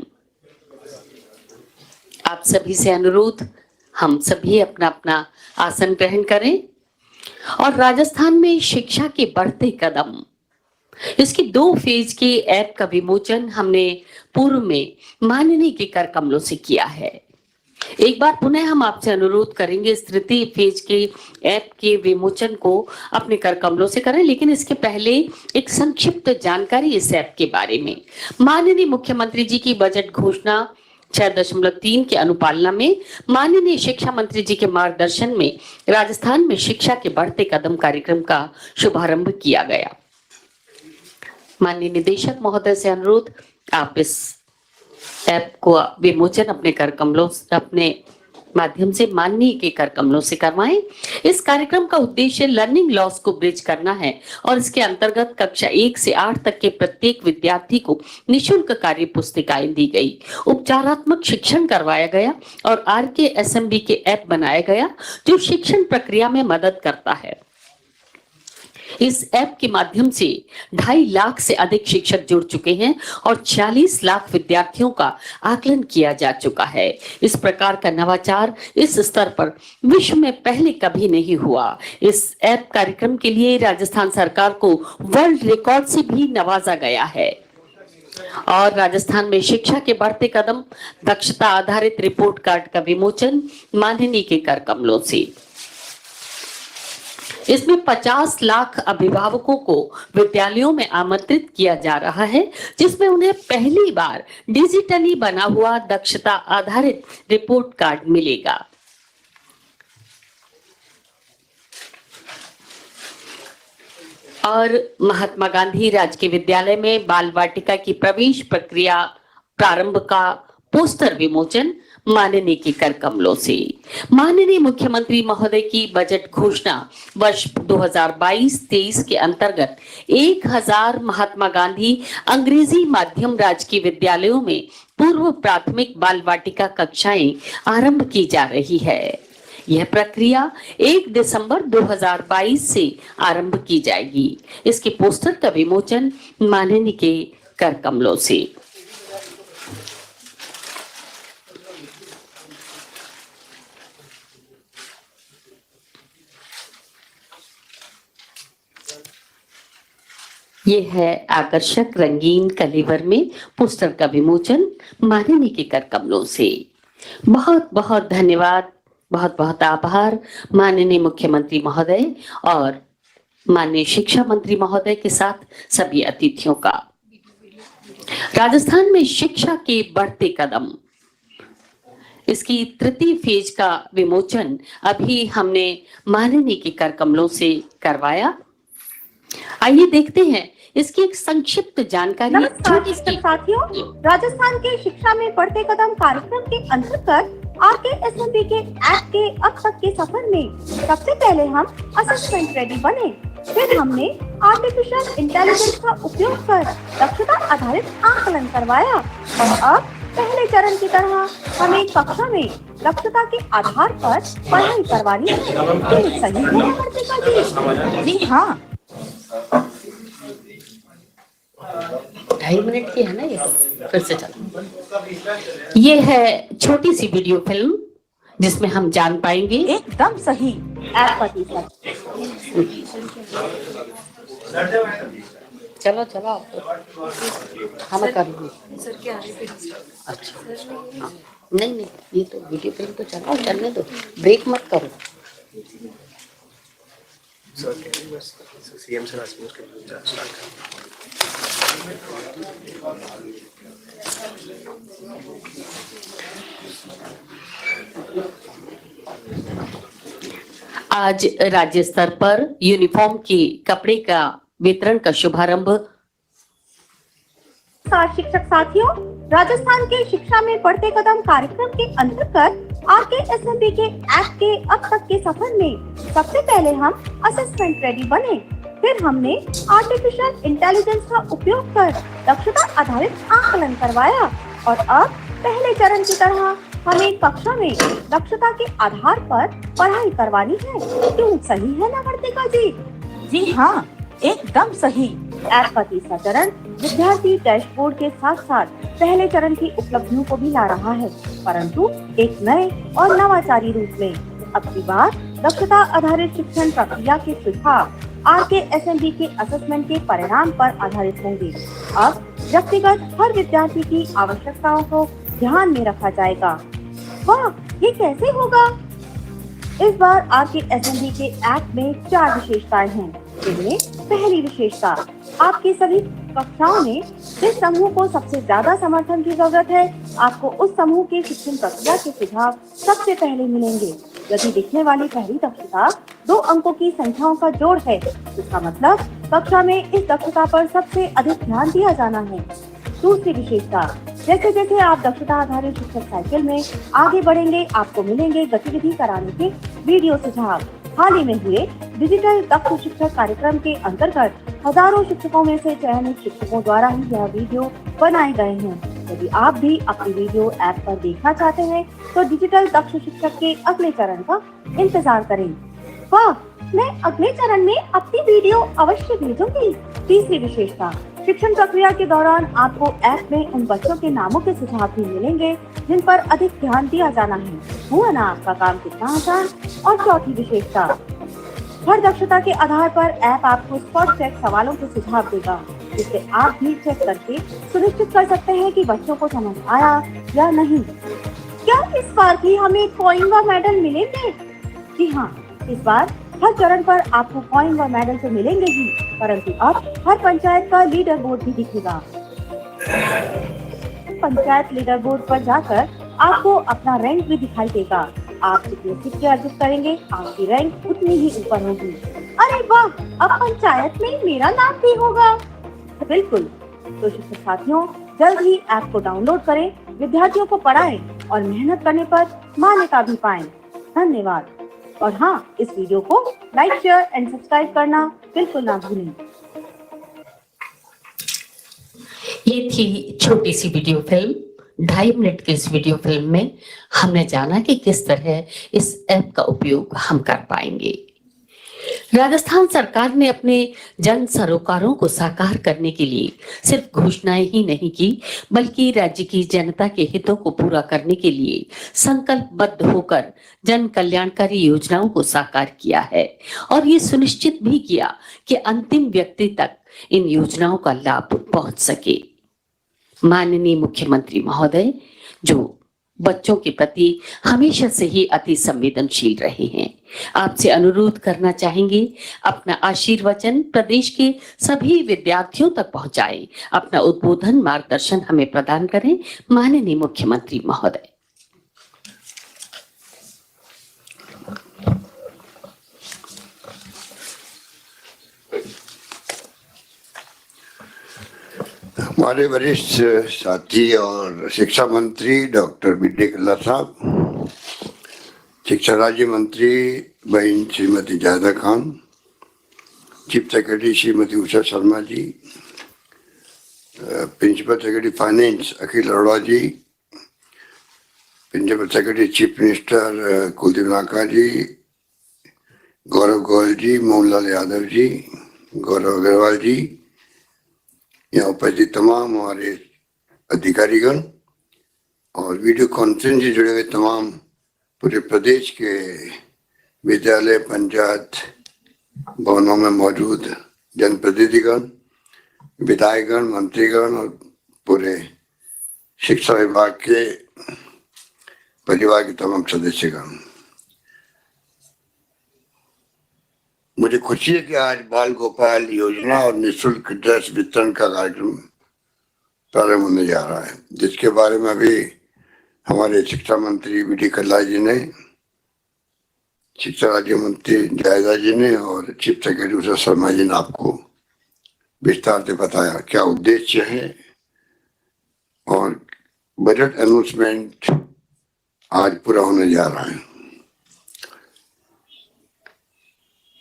आप सभी से अनुरोध, हम सभी अपना अपना आसन ग्रहण करें और राजस्थान में शिक्षा के बढ़ते कदम, इसकी 2 फेज के ऐप का विमोचन हमने पूर्व में माननीय के कर कमलों से किया है। एक बार पुनः हम आपसे अनुरोध करेंगे इस तृतीय फेज के ऐप के विमोचन को अपने कर कमलों से करें, लेकिन इसके पहले एक संक्षिप्त जानकारी इस ऐप के बारे में। माननीय मुख्यमंत्री जी की बजट घोषणा 6.3 के अनुपालना में माननीय शिक्षा मंत्री जी के मार्गदर्शन में राजस्थान में शिक्षा के बढ़ते कदम कार्यक्रम का शुभारंभ किया गया। माननीय निदेशक महोदय से अनुरोध, आप इस ऐप को विमोचन अपने कर कमलों, अपने माध्यम से माननीय के कर कमलों से करवाएं। इस कार्यक्रम का उद्देश्य लर्निंग लॉस को ब्रिज करना है और इसके अंतर्गत कक्षा 1 से 8 तक के प्रत्येक विद्यार्थी को निःशुल्क कार्य पुस्तिकाएं दी गई, उपचारात्मक शिक्षण करवाया गया और RKSMB के ऐप बनाया गया जो शिक्षण प्रक्रिया में मदद करता है। इस ऐप के माध्यम से 2.5 लाख से अधिक शिक्षक जुड़ चुके हैं और 40 लाख विद्यार्थियों का आकलन किया जा चुका है। इस प्रकार का नवाचार इस स्तर पर विश्व में पहले कभी नहीं हुआ। इस ऐप कार्यक्रम के लिए राजस्थान सरकार को वर्ल्ड रिकॉर्ड से भी नवाजा गया है। और राजस्थान में शिक्षा के बढ़ते कदम, दक्षता आधारित रिपोर्ट कार्ड का विमोचन माननीय के कर कमलों से। इसमें 50 लाख अभिभावकों को विद्यालयों में आमंत्रित किया जा रहा है, जिसमें उन्हें पहली बार डिजिटली बना हुआ दक्षता आधारित रिपोर्ट कार्ड मिलेगा। और महात्मा गांधी राजकीय विद्यालय में बाल वाटिका की प्रवेश प्रक्रिया प्रारंभ का पोस्टर विमोचन माननीय के कर कमलों से। माननीय मुख्यमंत्री महोदय की बजट घोषणा वर्ष 2022-23 के अंतर्गत 1000 महात्मा गांधी अंग्रेजी माध्यम राजकीय विद्यालयों में पूर्व प्राथमिक बाल वाटिका कक्षाएं आरंभ की जा रही है। यह प्रक्रिया 1 दिसंबर 2022 से आरंभ की जाएगी। इसके पोस्टर का विमोचन माननीय के कर कमलों से। ये है आकर्षक रंगीन कलेवर में पोस्टर का विमोचन माननीय के कर कमलों से। बहुत बहुत धन्यवाद, बहुत बहुत आभार माननीय मुख्यमंत्री महोदय और माननीय शिक्षा मंत्री महोदय के साथ सभी अतिथियों का। राजस्थान में शिक्षा के बढ़ते कदम, इसकी तृतीय फेज का विमोचन अभी हमने माननीय के कर कमलों से करवाया। आइए देखते हैं इसकी एक संक्षिप्त जानकारी। नमस्कार छोटी शिक्षक सी साथियों, राजस्थान के शिक्षा में बढ़ते कदम कार्यक्रम के अंतर्गत RKSMB के ऐप के अब तक के सफर में सबसे पहले हम असेसमेंट रेडी बने, फिर हमने आर्टिफिशियल इंटेलिजेंस का उपयोग कर दक्षता आधारित आकलन करवाया और अब पहले चरण की तरह हमें कक्षा में दक्षता के आधार पर पढ़ाई करवानी है। ये सही है वर्तिका जी? जी हाँ। 2.5 मिनट की है ना ये, तो फिर से चलो। ये है छोटी सी वीडियो फिल्म जिसमें हम जान पाएंगे। एकदम सही। ऐप प्रतिशत चलो चलो आप हम करूँगी। सर क्या अच्छा हाँ। नहीं नहीं, ये तो वीडियो फिल्म तो चलाओ, चलने दो, ब्रेक मत करो। सीएम सर स्टार्ट आज राज्य स्तर पर यूनिफॉर्म के कपड़े का वितरण का शुभारंभ। शिक्षक साथियों, राजस्थान के शिक्षा में बढ़ते कदम कार्यक्रम के अंतर्गत RKSMB के ऐप के अब तक के सफर में सबसे पहले हम असेसमेंट रेडी बने, फिर हमने आर्टिफिशियल इंटेलिजेंस का उपयोग कर दक्षता आधारित आकलन करवाया और अब पहले चरण की तरह हमें कक्षा में दक्षता के आधार पर पढ़ाई करवानी है। क्यों सही है ना वर्तिका जी? जी हाँ, एकदम सही। ऐप का तीसरा चरण विद्यार्थी डैशबोर्ड के साथ साथ पहले चरण की उपलब्धियों को भी ला रहा है, परंतु एक नए और नवाचारी रूप में। अब की बार दक्षता आधारित शिक्षण प्रक्रिया के सुझाव RKSMB के असेसमेंट के परिणाम पर आधारित होंगे। अब व्यक्तिगत हर विद्यार्थी की आवश्यकताओं को ध्यान में रखा जाएगा। वाह, ये कैसे होगा? इस बार RKSMB के ऐप में 4 विशेषताएं हैं, जिनमें पहली विशेषता, आपकी सभी कक्षाओं में जिस समूह को सबसे ज्यादा समर्थन की जरूरत है, आपको उस समूह के शिक्षण प्रक्रिया के सुझाव सबसे पहले मिलेंगे। यदि दिखने वाली पहली दक्षता 2 अंकों की संख्याओं का जोड़ है, इसका मतलब कक्षा में इस दक्षता पर सबसे अधिक ध्यान दिया जाना है। दूसरी विशेषता, जैसे जैसे आप दक्षता आधारित शिक्षक साइकिल में आगे बढ़ेंगे, आपको मिलेंगे गतिविधि कराने के वीडियो सुझाव। हाल ही में हुए डिजिटल दक्ष शिक्षक कार्यक्रम के अंतर्गत हजारों शिक्षकों में से चयनित शिक्षकों द्वारा ही यह वीडियो बनाए गए हैं। यदि आप भी अपनी वीडियो ऐप पर देखना चाहते हैं तो डिजिटल दक्ष शिक्षक के अगले चरण का इंतजार करें। वाह, मैं अगले चरण में अपनी वीडियो अवश्य भेजूंगी। तीसरी विशेषता, शिक्षण प्रक्रिया के दौरान आपको ऐप में उन बच्चों के नामों के सुझाव भी मिलेंगे जिन पर अधिक ध्यान दिया जाना है। हुआ ना आपका काम कितना आसान। और चौथी विशेषता, हर दक्षता के आधार पर ऐप आपको स्पॉट चेक सवालों के सुझाव देगा, जिससे आप भी चेक करके सुनिश्चित कर सकते हैं कि बच्चों को समझ आया या नहीं। क्या इस बार भी हमें कॉइन व मेडल मिलेंगे? जी हाँ, इस बार हर चरण पर आपको कॉइन व मेडल तो मिलेंगे ही, परंतु अब हर पंचायत का लीडर बोर्ड भी दिखेगा। पंचायत लीडर बोर्ड पर जाकर आपको अपना रैंक भी दिखाई देगा। आप जितने सिक्के अर्जित करेंगे, आपकी रैंक उतनी ही ऊपर होगी। अरे वाह, अब पंचायत में मेरा नाम भी होगा। बिल्कुल, तो शिक्षक साथियों, जल्द ही ऐप को डाउनलोड करें, विद्यार्थियों को पढ़ाएं और मेहनत करने पर मान्यता भी पाएं। धन्यवाद। और हाँ, इस वीडियो को लाइक, शेयर एंड सब्सक्राइब करना बिल्कुल ना भूलें। ये थी छोटी सी वीडियो फिल्म। 2.5 मिनट की इस वीडियो फिल्म में हमने जाना कि किस तरह इस ऐप का उपयोग हम कर पाएंगे। राजस्थान सरकार ने अपने जन सरोकारों को साकार करने के लिए सिर्फ घोषणाएं ही नहीं की, बल्कि राज्य की जनता के हितों को पूरा करने के लिए संकल्पबद्ध होकर जन कल्याणकारी योजनाओं को साकार किया है और ये सुनिश्चित भी किया कि अंतिम व्यक्ति तक इन योजनाओं का लाभ पहुंच सके। माननीय मुख्यमंत्री महोदय, जो बच्चों के प्रति हमेशा से ही अति संवेदनशील रहे हैं, आपसे अनुरोध करना चाहेंगे अपना आशीर्वचन प्रदेश के सभी विद्यार्थियों तक पहुंचाएं, अपना उद्बोधन मार्गदर्शन हमें प्रदान करें। माननीय मुख्यमंत्री महोदय। हमारे वरिष्ठ साथी और शिक्षा मंत्री डॉक्टर बी.डी. कल्ला साहब, शिक्षा राज्य मंत्री बहन Shrimati Zaida Khan, chief secretary Shrimati Usha Sharma ji, principal secretary finance Akhil Arora ji, principal secretary chief minister Kuldeep Naka ji, Gaurav Goyal जी, मोहनलाल यादव जी, गौरव अग्रवाल जी, यहाँ उपस्थित तमाम हमारे अधिकारीगण और वीडियो कॉन्फ्रेंस से जुड़े हुए तमाम पूरे प्रदेश के विद्यालय पंचायत भवनों में मौजूद जनप्रतिनिधिगण, विधायकगण, मंत्रीगण और पूरे शिक्षा विभाग के परिवार के तमाम सदस्यगण, मुझे खुशी है कि आज बाल गोपाल योजना और निःशुल्क ड्रेस वितरण का कार्यक्रम प्रारंभ होने जा रहा है, जिसके बारे में अभी हमारे शिक्षा मंत्री बी.डी. कल्ला जी ने, शिक्षा राज्य मंत्री जायदा जी ने और चीफ सेक्रेटरी उषा शर्मा जी ने आपको विस्तार से बताया क्या उद्देश्य है। और बजट अनाउंसमेंट आज पूरा होने जा रहा है।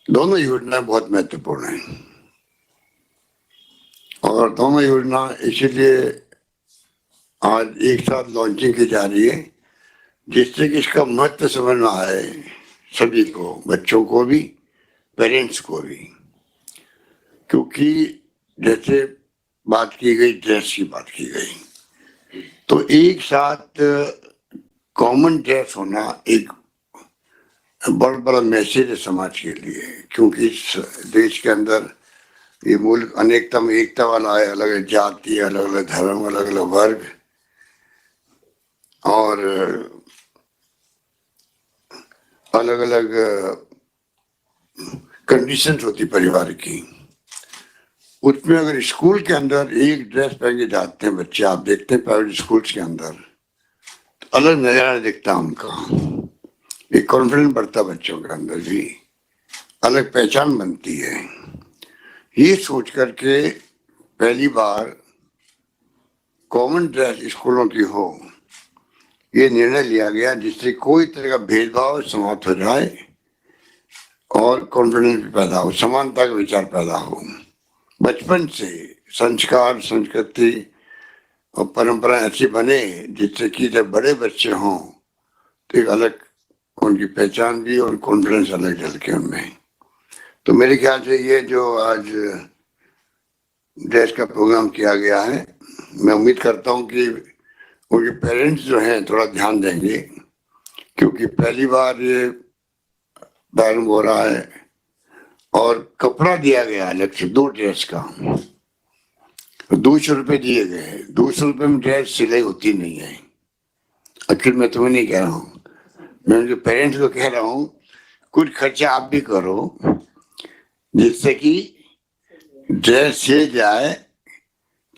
दोनों योजनाएं बहुत महत्वपूर्ण हैं और दोनों योजना इसीलिए आज एक साथ लॉन्चिंग की जा रही है जिससे कि इसका महत्व समझ में आए सभी को, बच्चों को भी, पेरेंट्स को भी। क्योंकि जैसे बात की गई, ड्रेस की बात की गई, तो एक साथ कॉमन ड्रेस होना एक बहुत बड़ा मैसेज है समाज के लिए। क्योंकि इस देश के अंदर ये मुल्क अनेकता में एकता वाला है, अलग अलग जाति, अलग अलग धर्म, अलग अलग वर्ग और अलग अलग कंडीशंस होती परिवार की। उसमें अगर स्कूल के अंदर एक ड्रेस पहन के जाते हैं बच्चे, आप देखते हैं प्राइवेट स्कूल्स के अंदर, तो अलग नजारा दिखता है उनका, एक कॉन्फिडेंस बढ़ता बच्चों के अंदर भी, अलग पहचान बनती है। ये सोच करके पहली बार कॉमन ड्रेस स्कूलों की हो, ये निर्णय लिया गया जिससे कोई तरह का भेदभाव समाप्त हो जाए और कॉन्फिडेंस भी पैदा हो, समानता का विचार पैदा हो। बचपन से संस्कार, संस्कृति और परंपरा ऐसी बने जिससे कि जब बड़े बच्चे हों तो एक अलग उनकी पहचान भी और कॉन्फिडेंस अलग झलके उनमें। तो मेरे ख्याल से ये जो आज ड्रेस का प्रोग्राम किया गया है, मैं उम्मीद करता हूँ कि उनके पेरेंट्स जो हैं थोड़ा ध्यान देंगे, क्योंकि पहली बार ये प्रारंभ हो रहा है और कपड़ा दिया गया अलग से 2 ड्रेस का, 200 रुपये दिए गए। 200 रुपये में ड्रेस सिलाई होती नहीं है। आखिर मैं तुम्हें नहीं कह रहा हूँ, मैं उनके पेरेंट्स को कह रहा हूँ कुछ खर्चा आप भी करो जिससे कि ड्रेस सिल जाए।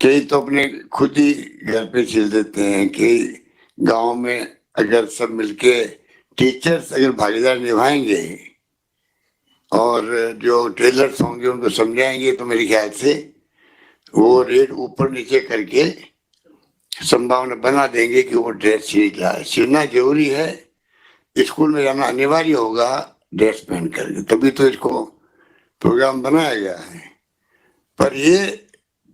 कई तो अपने खुद ही घर पे सिल देते हैं, कई गांव में अगर सब मिलके टीचर्स अगर भागीदार निभाएंगे और जो टेलर्स होंगे उनको समझाएंगे तो मेरे ख्याल से वो रेट ऊपर नीचे करके संभावना बना देंगे कि वो ड्रेस सिल जाए। सिलना जरूरी है, स्कूल में जाना अनिवार्य होगा ड्रेस पहन करके, तभी तो इसको प्रोग्राम बनाया गया है। पर ये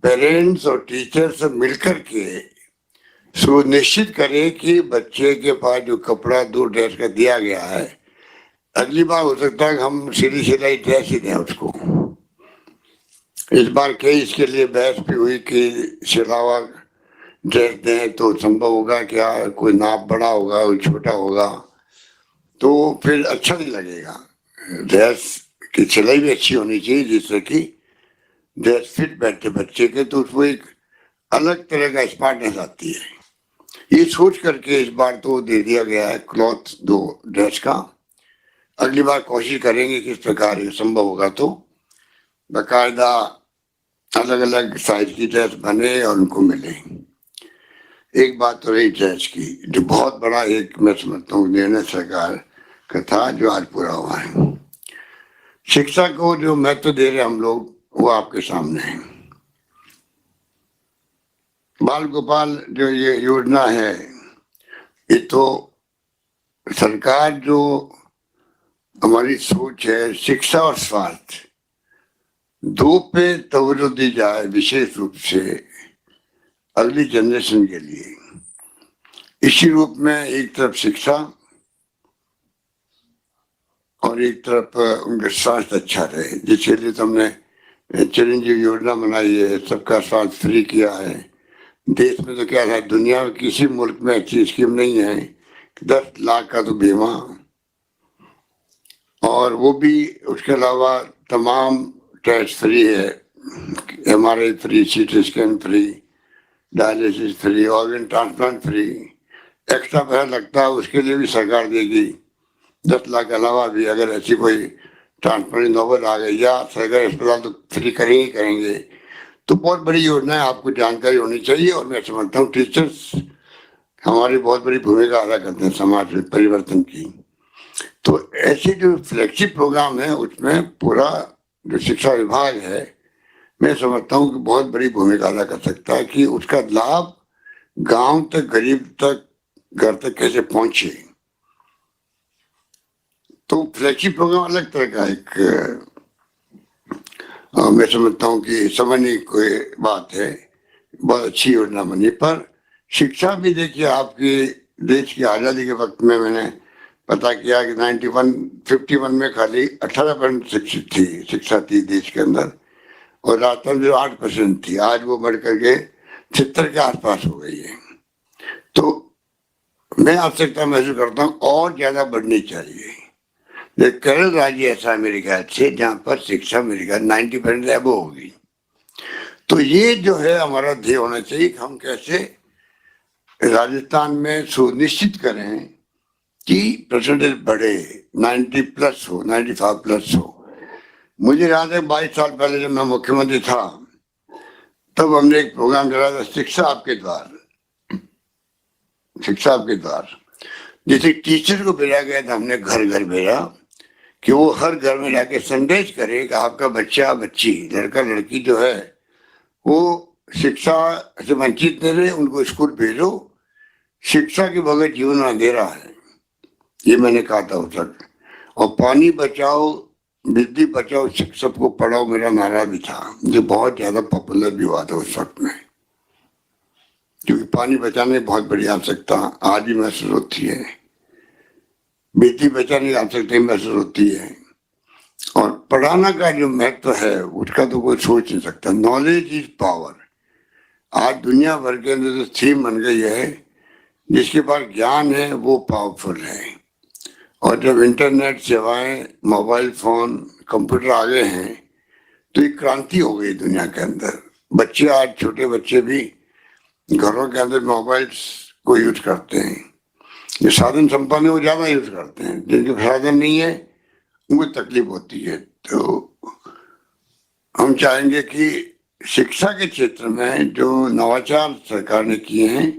पेरेंट्स और टीचर सब मिलकर के सुनिश्चित करें कि बच्चे के पास जो कपड़ा 2 ड्रेस का दिया गया है, अगली बार हो सकता है कि हम सीधी सिलाई ड्रेस ही दें उसको। इस बार कई इसके लिए बहस भी हुई कि सिलावा ड्रेस दें तो संभव होगा क्या, कोई नाप बड़ा होगा, कोई छोटा होगा, तो फिर अच्छा नहीं लगेगा। ड्रेस की सिलाई भी अच्छी होनी चाहिए जिससे कि ड्रेस फिट बैठे बच्चे के, तो उसको एक अलग तरह का स्मार्टनेस आती है। ये सोच करके इस बार तो दे दिया गया है क्लॉथ 2 ड्रेस का। अगली बार कोशिश करेंगे किस प्रकार ये संभव होगा तो बाकायदा अलग अलग साइज की ड्रेस बने और उनको मिले। एक बात तो रही ड्रेस की, जो बहुत बड़ा एक मैं समझता हूँ निर्णय सरकार का था जो आज पूरा हुआ है। शिक्षा को जो महत्व दे रहे हम लोग वो आपके सामने है। बाल गोपाल जो ये योजना है, ये तो सरकार जो हमारी सोच है, शिक्षा और स्वास्थ्य दो पे तवज्जो दी जाए विशेष रूप से अगली जनरेशन के लिए। इसी रूप में एक तरफ शिक्षा और एक तरफ उनका स्वास्थ्य अच्छा रहे, जिसके लिए तुमने चिरंजीव योजना बनाई है, सबका स्वास्थ्य फ्री किया है। देश में तो क्या है, दुनिया में किसी मुल्क में अच्छी स्कीम नहीं है। 10 लाख का तो बीमा, और वो भी उसके अलावा तमाम टेस्ट फ्री है, MRI free, CT scan free, dialysis free, organ transplant free. Extra पैसा लगता है उसके लिए भी सरकार देगी 10 लाख के अलावा भी। अगर ऐसी कोई ट्रांसप्लांट नौबत आ गई या सरकारी अस्पताल तो फ्री करेंगे करेंगे। तो बहुत बड़ी योजना है, आपको जानकारी होनी चाहिए। और मैं समझता हूँ टीचर्स हमारी बहुत बड़ी भूमिका अदा करते हैं समाज में परिवर्तन की। तो ऐसे जो फ्लैगशिप प्रोग्राम है उसमें पूरा जो शिक्षा विभाग है, मैं समझता हूँ कि बहुत बड़ी भूमिका अदा कर सकता है कि उसका लाभ गांव तक, गरीब तक, घर तक कैसे पहुंचे। तो फ्लैगशिप प्रोग्राम अलग तरह का एक मैं समझता हूँ कि समझने की कोई बात है, बहुत अच्छी योजना बनी। पर शिक्षा भी देखिए, आपकी देश की आज़ादी के वक्त में मैंने पता किया कि 51 में खाली 18% शिक्षित थी, शिक्षा थी देश के अंदर, और राजस्थान जो 8% थी, आज वो बढ़ करके 76 के आसपास हो गई है। तो मैं आवश्यकता महसूस करता हूँ और ज्यादा बढ़नी चाहिए। केरल राज्य ऐसा है मेरे ख्याल से जहाँ पर शिक्षा मेरे ख्याल 90% एबो होगी। तो ये जो है हमारा ध्येय होना चाहिए कि हम कैसे राजस्थान में सुनिश्चित करें कि परसेंटेज बढ़े, 90+ हो, 95+ हो। मुझे याद है 22 साल पहले जब मैं मुख्यमंत्री था तब हमने एक प्रोग्राम चलाया था, शिक्षा आपके द्वार। शिक्षा आपके द्वार, जैसे टीचर को भेजा गया था, हमने घर घर भेजा कि वो हर घर में जाके संदेश करे कि आपका बच्चा बच्ची, लड़का लड़की जो है वो शिक्षा से वंचित नहीं रहे, उनको स्कूल भेजो। शिक्षा के बगैर जीवन अंधेरा है, ये मैंने कहा था उस वक्त। और पानी बचाओ, बिजली बचाओ, सबको पढ़ाओ मेरा नारा भी था, जो बहुत ज्यादा पॉपुलर भी हुआ था उस वक्त में, क्योंकि पानी बचाने की बहुत बड़ी आवश्यकता आज भी महसूस होती है, बिजली बचाने की आवश्यकता महसूस होती है। और पढ़ाना का जो महत्व है उसका तो कोई सोच नहीं सकता। Knowledge is power. आज दुनिया भर के अंदर जो थीम बन गई है, जिसके पास ज्ञान है वो पावरफुल है। और जब इंटरनेट सेवाएं, मोबाइल फोन, कंप्यूटर आ गए हैं तो एक क्रांति हो गई दुनिया के अंदर। बच्चे, आज छोटे बच्चे भी घरों के अंदर मोबाइल्स को यूज करते हैं। जो साधन संपन्न है वो ज्यादा यूज करते हैं, जिनके साधन नहीं है उनको तकलीफ होती है। तो हम चाहेंगे कि शिक्षा के क्षेत्र में जो नवाचार सरकार ने किए हैं,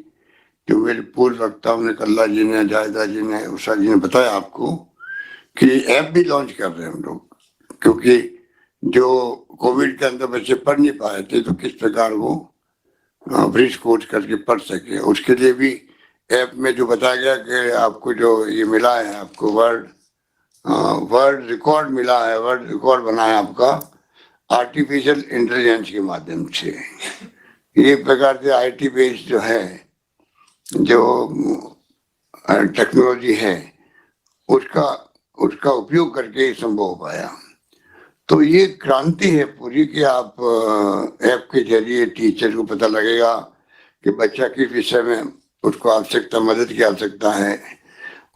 जो मेरे पूर्व वक्ताओं ने, कल्ला जी ने, जायदा जी ने, उषा जी ने बताया आपको कि ऐप भी लॉन्च कर रहे हैं हम लोग, क्योंकि जो कोविड के अंदर बच्चे पढ़ नहीं पाए थे तो किस प्रकार वो ब्रिज कोर्स करके पढ़ सके, उसके लिए भी ऐप में जो बताया गया कि आपको जो ये मिला है, आपको वर्ड रिकॉर्ड मिला है, वर्ड रिकॉर्ड बना है आपका आर्टिफिशियल इंटेलिजेंस के माध्यम से। ये प्रकार से IT बेस्ड जो है, जो टेक्नोलॉजी है, उसका उपयोग करके संभव हो पाया। तो ये क्रांति है पूरी कि आप ऐप के जरिए टीचर को पता लगेगा कि बच्चा किस विषय में उसको आवश्यकता, मदद की आवश्यकता है,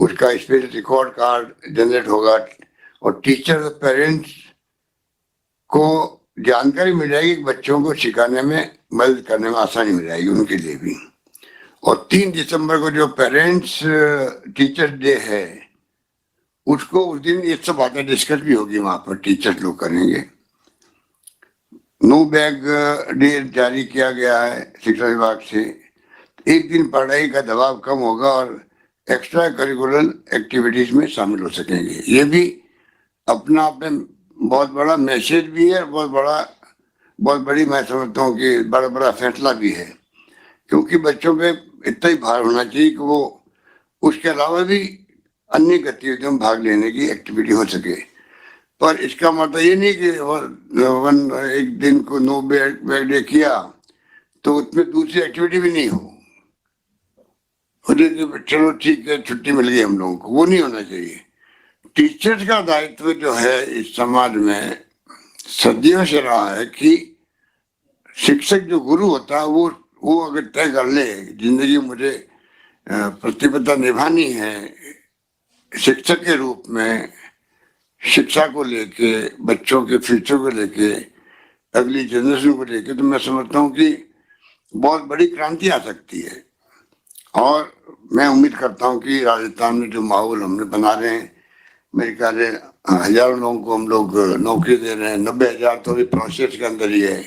उसका स्पेशल रिकॉर्ड कार्ड जनरेट होगा और टीचर, पेरेंट्स को जानकारी मिल जाएगी, बच्चों को सिखाने में, मदद करने में आसानी मिल जाएगी उनके लिए भी। और 3 दिसंबर को जो पेरेंट्स टीचर डे है, उसको उस दिन ये सब बातें डिस्कस भी होगी, वहां पर टीचर्स लोग करेंगे। नो बैग डे जारी किया गया है शिक्षा विभाग से। एक दिन पढ़ाई का दबाव कम होगा और एक्स्ट्रा करिकुलर एक्टिविटीज में शामिल हो सकेंगे। ये भी अपना आप में बहुत बड़ा मैसेज भी है, बहुत बड़ी मैं समझता हूँ कि बड़ा फैसला भी है क्योंकि बच्चों पे इतना ही भार होना चाहिए कि वो उसके अलावा भी अन्य गतिविधियों में भाग लेने की एक्टिविटी हो सके। पर इसका मतलब ये नहीं कि एक दिन को नो बैग डे किया तो उसमें दूसरी एक्टिविटी भी नहीं हो, चलो ठीक है छुट्टी मिल गई हम लोगों को, वो नहीं होना चाहिए। टीचर्स का दायित्व जो है इस समाज में सदियों से रहा है कि शिक्षक जो गुरु होता है वो अगर तय कर ले जिंदगी मुझे प्रतिबद्धता निभानी है शिक्षक के रूप में, शिक्षा को लेके, बच्चों के फ्यूचर को लेके, अगली जनरेशन को लेके, तो मैं समझता हूँ कि बहुत बड़ी क्रांति आ सकती है। और मैं उम्मीद करता हूँ कि राजस्थान में जो माहौल हमने बना रहे हैं, मेरे ख्याल से हजारों लोगों को हम लोग नौकरी दे रहे हैं, 90,000 तो अभी प्रोसेस के अंदर ही है,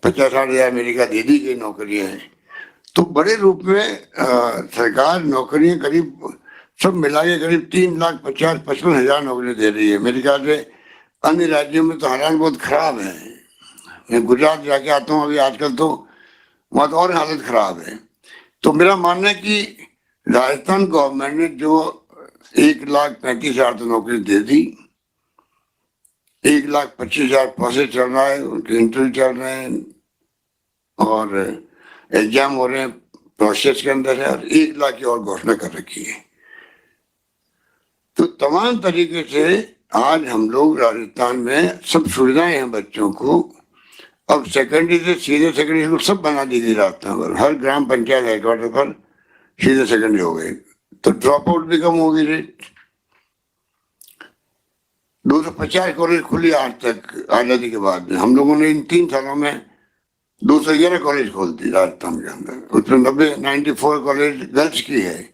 50-60,000 अमेरिका दे दी गई नौकरी है। तो बड़े रूप में सरकार नौकरियां करीब सब मिला के करीब 3,50,55,000 नौकरी दे रही है। मेरे ख्याल से अन्य राज्यों में तो हालात बहुत खराब है। मैं गुजरात जाके आता हूँ अभी आजकल, तो वहाँ तो और हालत खराब है। तो मेरा मानना है कि राजस्थान गवर्नमेंट ने जो 1,35,000 तो नौकरी दे दी, 1,25,000 प्रोसेस चल रहा है, उनके इंटरव्यू चल रहे हैं और एग्जाम हो रहे हैं, प्रोसेस के अंदर है, और 1,00,000 की और घोषणा कर रखी है। तो तमाम तरीके से आज हम लोग राजस्थान में सब सुविधाएं हैं बच्चों को। अब सेकेंडरी से सीधे सेकेंडरी स्कूल सब बना दी गई राजस्थान पर, हर ग्राम पंचायत हेडक्वार्टर पर सीधे सेकेंडरी हो गए, तो ड्रॉप आउट भी कम होगी रेट। 250 कॉलेज खुली आज तक आजादी के बाद में। हम लोगों ने इन 3 सालों में 211 कॉलेज खोल दी राजस्थान के अंदर, उसमें 94 कॉलेज गर्ल्स की है।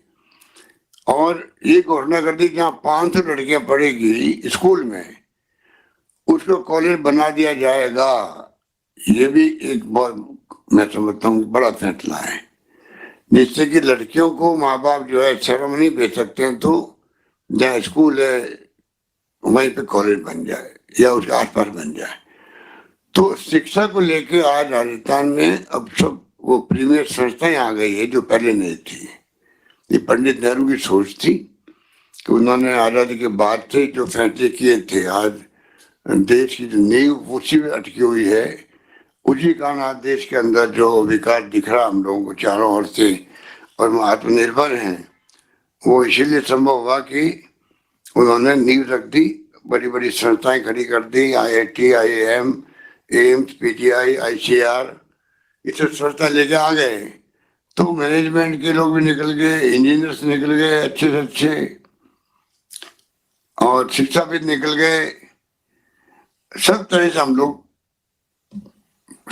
और ये घोषणा कर दी जहाँ 500 लड़कियां पढ़ेगी स्कूल में उसको कॉलेज बना दिया जाएगा। ये भी एक बहुत मैं समझता हूँ बड़ा फैसला है, जिससे कि लड़कियों को माँ बाप जो है शर्म नहीं भेज सकते हैं, तो जहाँ स्कूल है वहीं पे कॉलेज बन जाए या उसके आसपास बन जाए। तो शिक्षा को लेके आज राजस्थान में अब सब वो प्रीमियर संस्थाएं आ गई है जो पहले नहीं थी। ये पंडित नेहरू की सोच थी कि उन्होंने आजादी के बाद से जो फैसले किए थे, आज देश की जो नींव उसी में अटकी हुई है, उसी कारण आज देश के अंदर जो विकास दिख रहा हम लोगों को चारों ओर से, और हम आत्मनिर्भर हैं, वो इसीलिए संभव हुआ कि उन्होंने नींव रख दी, बड़ी बड़ी संस्थाएं खड़ी कर दी, IIT, IIM, AIIMS, PGI, ICR, ये सब संस्था लेके आ गए। तो मैनेजमेंट के लोग भी निकल गए, इंजीनियर्स निकल गए अच्छे से अच्छे, और शिक्षाविद निकल गए, सब तरह से हम लोग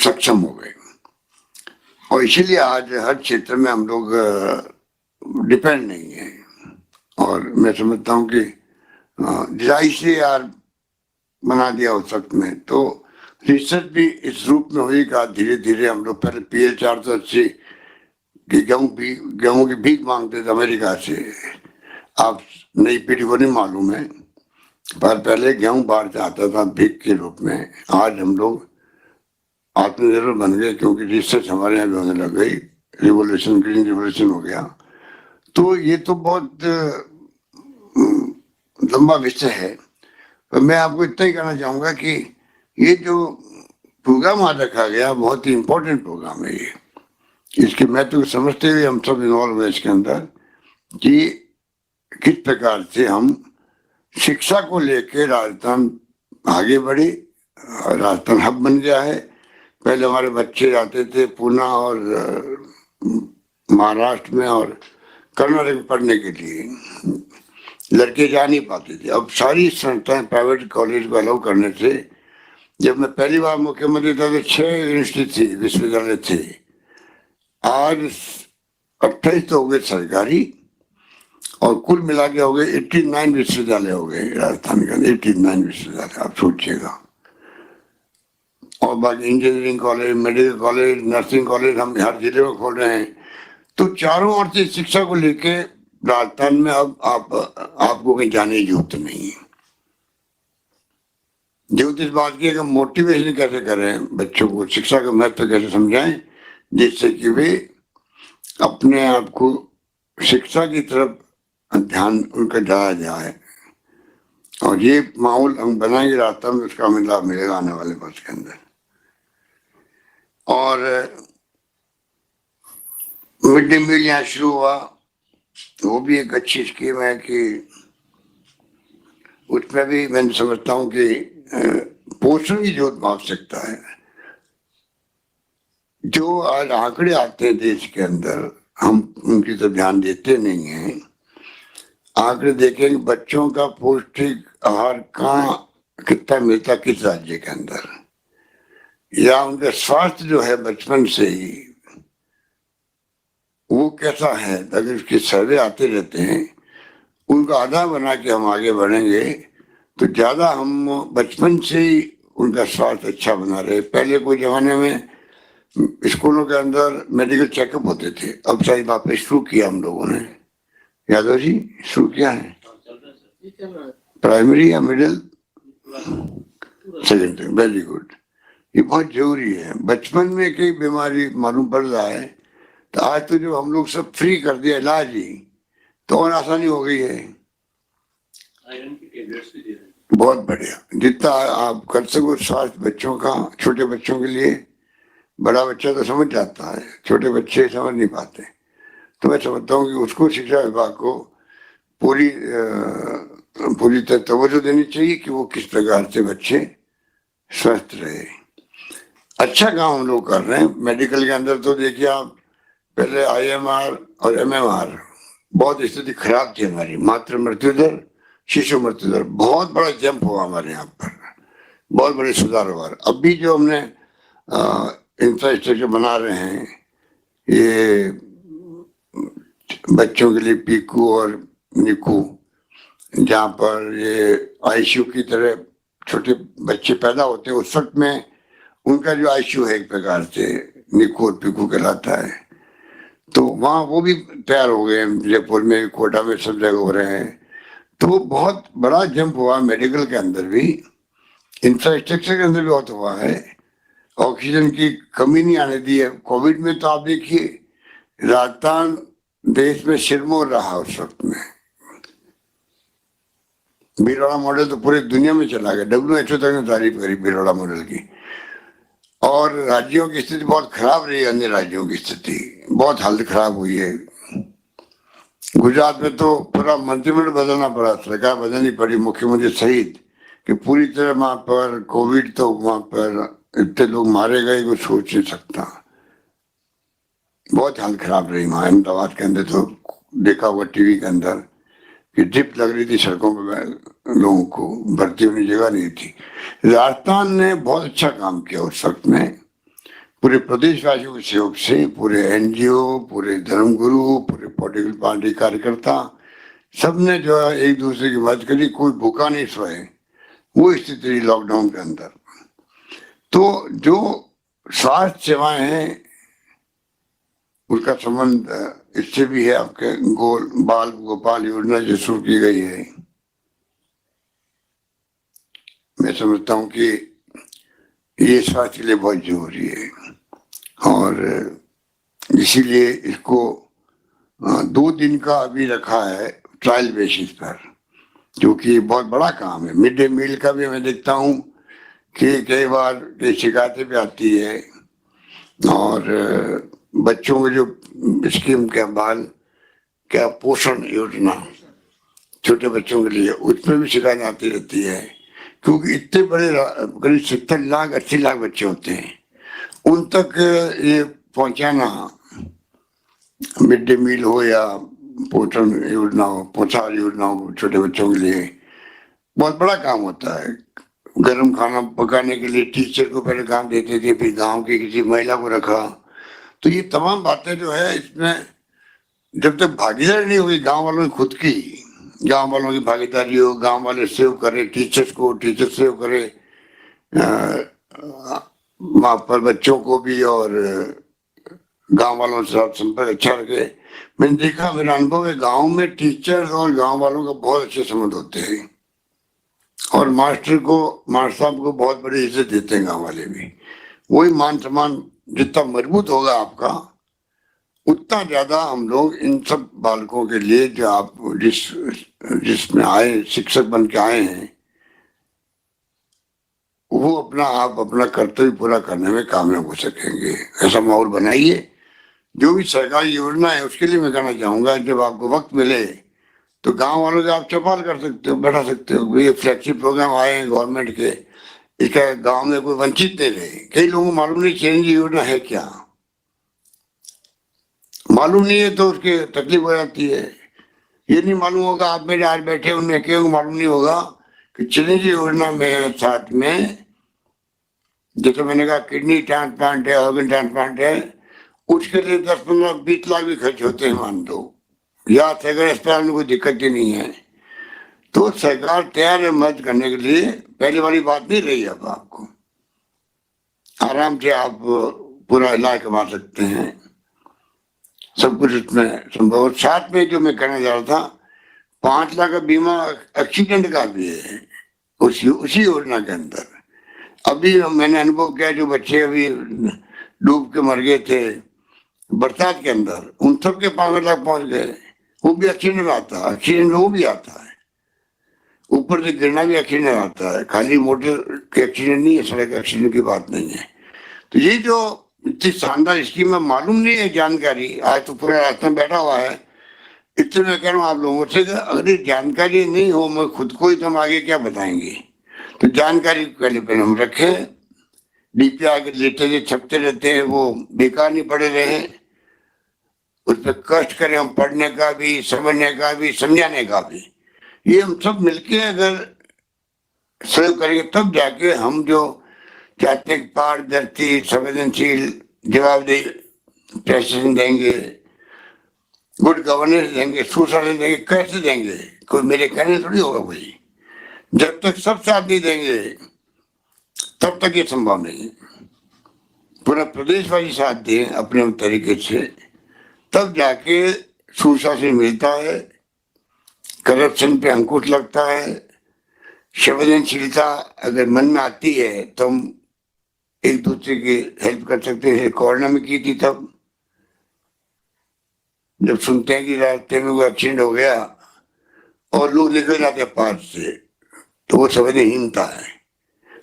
सक्षम हो गए। और इसीलिए आज हर क्षेत्र में हम लोग डिपेंड नहीं है। और मैं समझता हूँ कि ICAR बना दिया उस वक्त में, तो रिसर्च भी इस रूप में हुई कि धीरे धीरे हम लोग पहले PL 480 कि गेहूं की भीख मांगते थे अमेरिका से। आप नई पीढ़ी को नहीं मालूम है, पर पहले गेहूं बाहर से आता था भीख के रूप में। आज हम लोग आत्मनिर्भर बन गए क्योंकि रिसर्च हमारे यहाँ भी होने लग गई, रिवोल्यूशन, ग्रीन रिवोल्यूशन हो गया। तो ये तो बहुत लंबा विषय है, पर मैं आपको इतना ही कहना चाहूंगा कि ये जो प्रोग्राम आज रखा गया बहुत ही इम्पोर्टेंट प्रोग्राम है। ये इसके महत्व को समझते हुए हम सब इन्वॉल्व हुए इसके अंदर कि किस प्रकार से हम शिक्षा को लेकर राजस्थान आगे बढ़े, राजस्थान हब बन गया है। पहले हमारे बच्चे जाते थे पूना और महाराष्ट्र में और कर्नाटक में पढ़ने के लिए, लड़के जा नहीं पाते थे। अब सारी संस्थाएं प्राइवेट कॉलेज को अलाउ करने से, जब मैं पहली बार मुख्यमंत्री था तो 6 यूनिवर्सिटी थी, विश्वविद्यालय थे, आज 28 तो हो गए सरकारी, और कुल मिला के हो गए 89 विश्वविद्यालय हो गए राजस्थान के अंदर, 89 विश्वविद्यालय, आप सोचिएगा। और बाकी engineering college, medical college, nursing college हम हर जिले में खोल रहे हैं। तो चारों ओर से शिक्षा को लेके राजस्थान में अब आपको कहीं जाने की जरूरत नहीं है। जरूरत इस बात की मोटिवेशन कैसे करें बच्चों को, शिक्षा का महत्व कैसे समझाएं, जिससे कि वे अपने आप को शिक्षा की तरफ ध्यान उनका जाया जाए और ये माहौल हम बनाएंगे राजस्थान में, उसका हमें लाभ मिलेगा आने वाले वर्ष के अंदर। और मिड डे मील यहाँ शुरू हुआ, वो भी एक अच्छी स्कीम है कि उसमें भी मैं समझता हूँ कि पोषण की जो आवश्यकता है, जो आज आंकड़े आते हैं देश के अंदर, हम उनकी तो ध्यान देते नहीं हैं। आंकड़े देखेंगे बच्चों का पौष्टिक आहार कहाँ कितना मिलता किस राज्य के अंदर, या उनका स्वास्थ्य जो है बचपन से ही वो कैसा है, अगर उसके सर्वे आते रहते हैं, उनका आधार बना के हम आगे बढ़ेंगे तो ज्यादा हम बचपन से ही उनका स्वास्थ्य अच्छा बना रहे। पहले कोई जमाने में स्कूलों के अंदर मेडिकल चेकअप होते थे, अब शायद वापस शुरू किया हम लोगों ने, यादव जी शुरू किया है, प्राइमरी या मिडिल सेकेंडरी, वेरी गुड। ये बहुत जरूरी है, बचपन में कई बीमारी मालूम पड़ रहा है तो आज तो जो हम लोग सब फ्री कर दिया इलाज ही, तो और आसानी हो गई है। बहुत बढ़िया, जितना आप कर सको स्वास्थ्य बच्चों का, छोटे बच्चों के लिए। बड़ा बच्चा तो समझ जाता है, छोटे बच्चे समझ नहीं पाते। तो मैं समझता हूँ कि उसको शिक्षा विभाग को पूरी तरह तवज्जो देनी चाहिए कि वो किस प्रकार से बच्चे स्वस्थ रहे। अच्छा काम हम लोग कर रहे हैं मेडिकल के अंदर। तो देखिए आप, पहले IMR और MMR बहुत स्थिति खराब थी हमारी, मातृ मृत्यु दर, शिशु मृत्यु दर, बहुत बड़ा जंप हुआ हमारे यहाँ पर, बहुत बड़े सुधार हुआ। अभी जो हमने इंफ्रास्ट्रक्चर बना रहे हैं, ये बच्चों के लिए पीकू और निकू, जहाँ पर ये ICU की तरह छोटे बच्चे पैदा होते हैं, उस वक्त में उनका जो ICU है एक प्रकार से निकू और पीकू कहलाता है। तो वहाँ वो भी तैयार हो गए, जयपुर में, कोटा में, सब जगह हो रहे हैं। तो वो बहुत बड़ा जंप हुआ मेडिकल के अंदर भी, इंफ्रास्ट्रक्चर के अंदर भी बहुत हुआ है। ऑक्सीजन की कमी नहीं आने दी है। कोविड में तो आप देखिए राजस्थान देश में सिरमौर रहा उस वक्त में। भीलवाड़ा मॉडल तो पूरी दुनिया में चला गया, WHO तक ने तारीफ करी भीलवाड़ा मॉडल की। और राज्यों की स्थिति बहुत खराब रही, अन्य राज्यों की स्थिति बहुत हालत खराब हुई है। गुजरात में तो पूरा मंत्रिमंडल बदलना पड़ा, सरकार बदलनी पड़ी, मुख्यमंत्री सहित, कि पूरी तरह वहां पर कोविड, तो वहां पर इतने लोग मारे गए कुछ सोच नहीं सकता। बहुत हालत खराब रही वहां। अहमदाबाद के अंदर तो देखा हुआ टीवी के अंदर कि ड्रिप लग रही थी सड़कों पर, लोगों को भर्ती होने जगह नहीं थी। राजस्थान ने बहुत अच्छा काम किया उस वक्त में, पूरे प्रदेशवासियों के सहयोग से, पूरे NGO, पूरे धर्मगुरु, पूरे पॉलिटिकल पार्टी कार्यकर्ता, सबने जो है एक दूसरे की मदद करी, कोई भूखा नहीं सोए। वो स्थिति रही लॉकडाउन के अंदर। तो जो स्वास्थ्य सेवाएं हैं उसका संबंध इससे भी है। आपके बाल गोपाल योजना जो शुरू की गई है, मैं समझता हूँ कि ये स्वास्थ्य के लिए बहुत जरूरी है। और इसीलिए इसको 2 दिन का अभी रखा है ट्रायल बेसिस पर, जो कि बहुत बड़ा काम है। मिड डे मील का भी मैं देखता हूँ कि कई बार कई शिकायतें भी आती है, और बच्चों के जो स्कीम क्या बाल क्या पोषण योजना छोटे बच्चों के लिए, उसमें भी शिकायत आती रहती है, क्योंकि इतने बड़े करीब 70 लाख 80 लाख बच्चे होते हैं, उन तक ये पहुंचाना, मिड डे मील हो या पोषण योजना हो, पोषाहार योजना हो छोटे बच्चों के लिए, बहुत बड़ा काम होता है। गर्म खाना पकाने के लिए टीचर को पहले काम देते थे, फिर गांव की किसी महिला को रखा। तो ये तमाम बातें जो है, इसमें जब तक भागीदारी नहीं होगी गांव वालों की, खुद की गांव वालों की भागीदारी हो, गांव वाले सेव करे टीचर्स को, टीचर सेव करे वहां पर बच्चों को भी, और गांव वालों के साथ संपर्क अच्छा रखे। मैंने देखा, मेरा अनुभव है, गांव में टीचर और गांव वालों का बहुत अच्छे संबंध होते हैं, और मास्टर साहब को बहुत बड़ी इज्जत देते हैं गांव वाले भी। वही मान सम्मान जितना मजबूत होगा आपका, उतना ज्यादा हम लोग इन सब बालकों के लिए जो आप जिसमें आए शिक्षक बन के आए हैं, वो अपना कर्तव्य पूरा करने में कामयाब हो सकेंगे। ऐसा माहौल बनाइए। जो भी सरकारी योजना है उसके लिए मैं कहना चाहूंगा, जब आपको वक्त मिले तो गांव वालों से आप चौपाल कर सकते हो, बैठा सकते हो। ये फ्लैगशिप प्रोग्राम आए हैं गवर्नमेंट के, इसका गांव में कोई वंचित नहीं रहे। कई लोगों को मालूम नहीं चिरंजीवी योजना है क्या, मालूम नहीं है तो उसके तकलीफ हो जाती है। ये नहीं मालूम होगा, आप मेरे आज बैठे उनमें क्यों मालूम नहीं होगा कि चिरंजीवी योजना में साथ में जैसे मैंने कहा किडनी ट्रांसप्लांट है, ऑर्गन ट्रांसप्लांट है, उसके लिए 10-15-20 लाख भी खर्च होते हैं मान दो, या सरकारी अस्पताल में कोई दिक्कत ही नहीं है, तो सरकार तैयार है मदद करने के लिए। पहले वाली बात नहीं रही। अब आपको आराम से आप पूरा इलाज करवा सकते हैं, सब कुछ उसमें संभव। और साथ में जो मैं कहना चाह रहा था, 5 लाख का बीमा एक्सीडेंट का भी है उसी योजना के अंदर। अभी मैंने अनुभव किया, जो बच्चे अभी डूब के मर गए थे बरसात के अंदर, उन सब के 5 लाख पहुंच गए। वो भी एक्सीडेंट में आता है, एक्सीडेंट में वो भी आता है, ऊपर से गिरना भी एक्सीडेंट आता है, खाली मोटर के एक्सीडेंट नहीं है, सड़क एक्सीडेंट की बात नहीं है। तो ये जो इतनी शानदार स्कीम है, मालूम नहीं है जानकारी, आज तो पूरा रास्ता बैठा हुआ है। इसलिए मैं कह रहा हूँ आप लोगों से, अगर ये जानकारी नहीं हो, मैं खुद को ही तो हम आगे क्या बताएंगे। तो जानकारी पहले पे हम रखें। डीपीआर के लेटे छपते रहते हैं, वो बेकार नहीं पड़े रहे, उस पर कष्ट करें हम, पढ़ने का भी, समझने का भी, समझाने का भी। ये हम सब मिलके अगर सहयोग करेंगे तब जाके हम जो चाहते हैं पारदर्शी, संवेदनशील, जवाबदेही प्रशासन देंगे, गुड गवर्नेंस देंगे, सुशासन देंगे। कैसे देंगे? कोई मेरे कहने थोड़ी होगा भाई। जब तक सब साथ नहीं देंगे तब तक ये संभव नहीं। पूरा प्रदेशवासी साथ दें अपने तरीके से, तब जाके सुशासन मिलता है, करप्शन पे अंकुश लगता है, संवेदनशीलता अगर मन में आती है तो हम एक दूसरे की हेल्प कर सकते हैं। कोरोना में की थी तब, जब सुनते हैं कि रास्ते में कोई एक्सीडेंट हो गया और लोग निकल जाते हैं पास से, तो वो संवेदनहीनता है।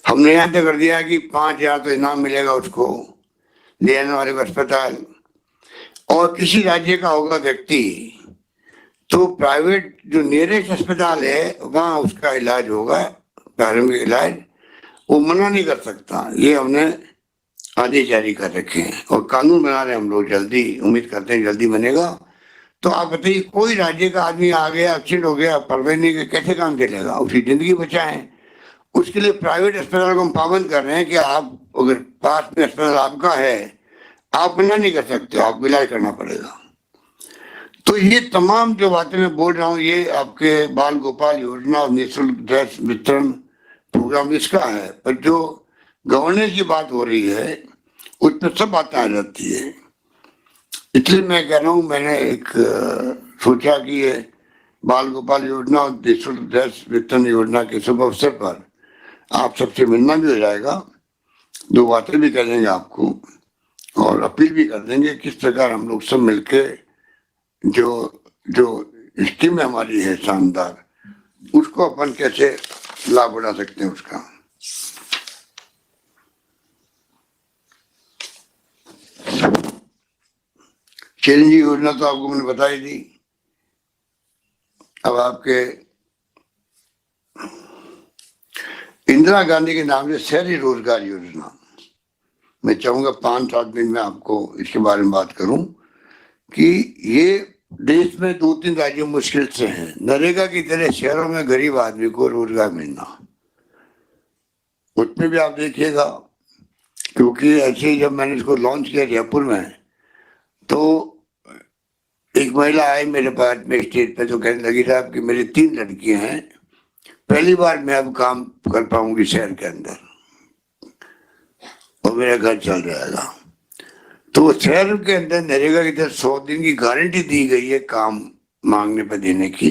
हमने यहाँ तक कर दिया कि 5,000 तो इनाम मिलेगा उसको ले आने वाले को अस्पताल। और किसी राज्य का होगा व्यक्ति तो प्राइवेट जो नियरेस्ट अस्पताल है वहाँ उसका इलाज होगा, प्रारंभिक इलाज, वो मना नहीं कर सकता। ये हमने आदेश जारी कर रखे हैं और कानून बना रहे हैं हम लोग, जल्दी उम्मीद करते हैं जल्दी बनेगा। तो आप बताइए, कोई राज्य का आदमी आ गया, एक्सीडेंट हो गया, परवाने के कैसे काम चलेगा? उसकी जिंदगी बचाएं। उसके लिए प्राइवेट अस्पताल को हम पाबंद कर रहे हैं कि आप अगर पास में अस्पताल आपका है, आप मना नहीं कर सकते, आपको इलाज करना पड़ेगा। तो ये तमाम जो बातें मैं बोल रहा हूँ, ये आपके बाल गोपाल योजना और निःशुल्क ड्रेस वितरण प्रोग्राम इसका है। पर जो गवर्नेंस की बात हो रही है उसमें सब बातें आ जाती है। इसलिए मैं कह रहा हूँ, मैंने एक सोचा कि ये बाल गोपाल योजना और निःशुल्क ड्रेस वितरण योजना के शुभ अवसर पर आप सबसे मिलना भी हो जाएगा, 2 बातें भी कर देंगे आपको और अपील भी कर देंगे किस प्रकार हम लोग सब मिलके जो स्कीम हमारी है शानदार, उसको अपन कैसे लाभ उठा सकते हैं उसका। चिरंजीवी योजना तो आपको मैंने बताई दी। अब आपके इंदिरा गांधी के नाम से शहरी रोजगार योजना, मैं चाहूंगा 5-7 दिन में आपको इसके बारे में बात करूं कि ये देश में 2-3 राज्यों मुश्किल से हैं। नरेगा की तरह शहरों में गरीब आदमी को रोजगार मिलना, उसमें भी आप देखिएगा। क्योंकि ऐसे ही जब मैंने इसको लॉन्च किया जयपुर में, तो एक महिला आई मेरे पास में स्टेज पे, तो कहने लगी साहब कि मेरी 3 लड़कियां हैं, पहली बार मैं अब काम कर पाऊंगी शहर के अंदर और मेरा घर चल जाएगा। तो शहर के अंदर नरेगा की तरफ 100 दिन की गारंटी दी गई है काम मांगने पर देने की।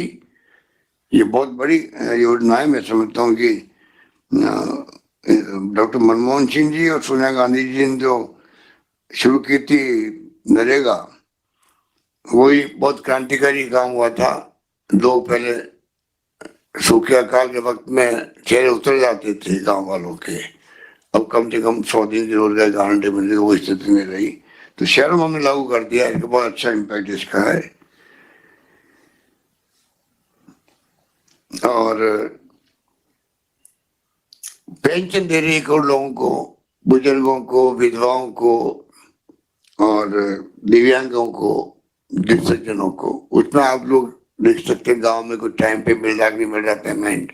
ये बहुत बड़ी योजना है। मैं समझता हूँ कि डॉक्टर मनमोहन सिंह जी और सोनिया गांधी जी ने जो शुरू की थी नरेगा, वही बहुत क्रांतिकारी काम हुआ था। लोग पहले सूखे अकाल के वक्त में चेहरे उतर जाते थे गांव वालों के, अब कम से कम 100 दिन की रोजगार गारंटी मिलने वो स्थिति नहीं रही, तो शहरों में हमने लागू कर दिया। इसका बहुत अच्छा इम्पैक्ट इसका है। और पेंशन दे रही है करोड़ लोगों को, बुजुर्गों को, विधवाओं को और दिव्यांगों को, दिव्यांगजनों को। उसमें आप लोग देख सकते हैं गांव में कुछ टाइम पे मिल रहा नहीं मिल रहा पेमेंट,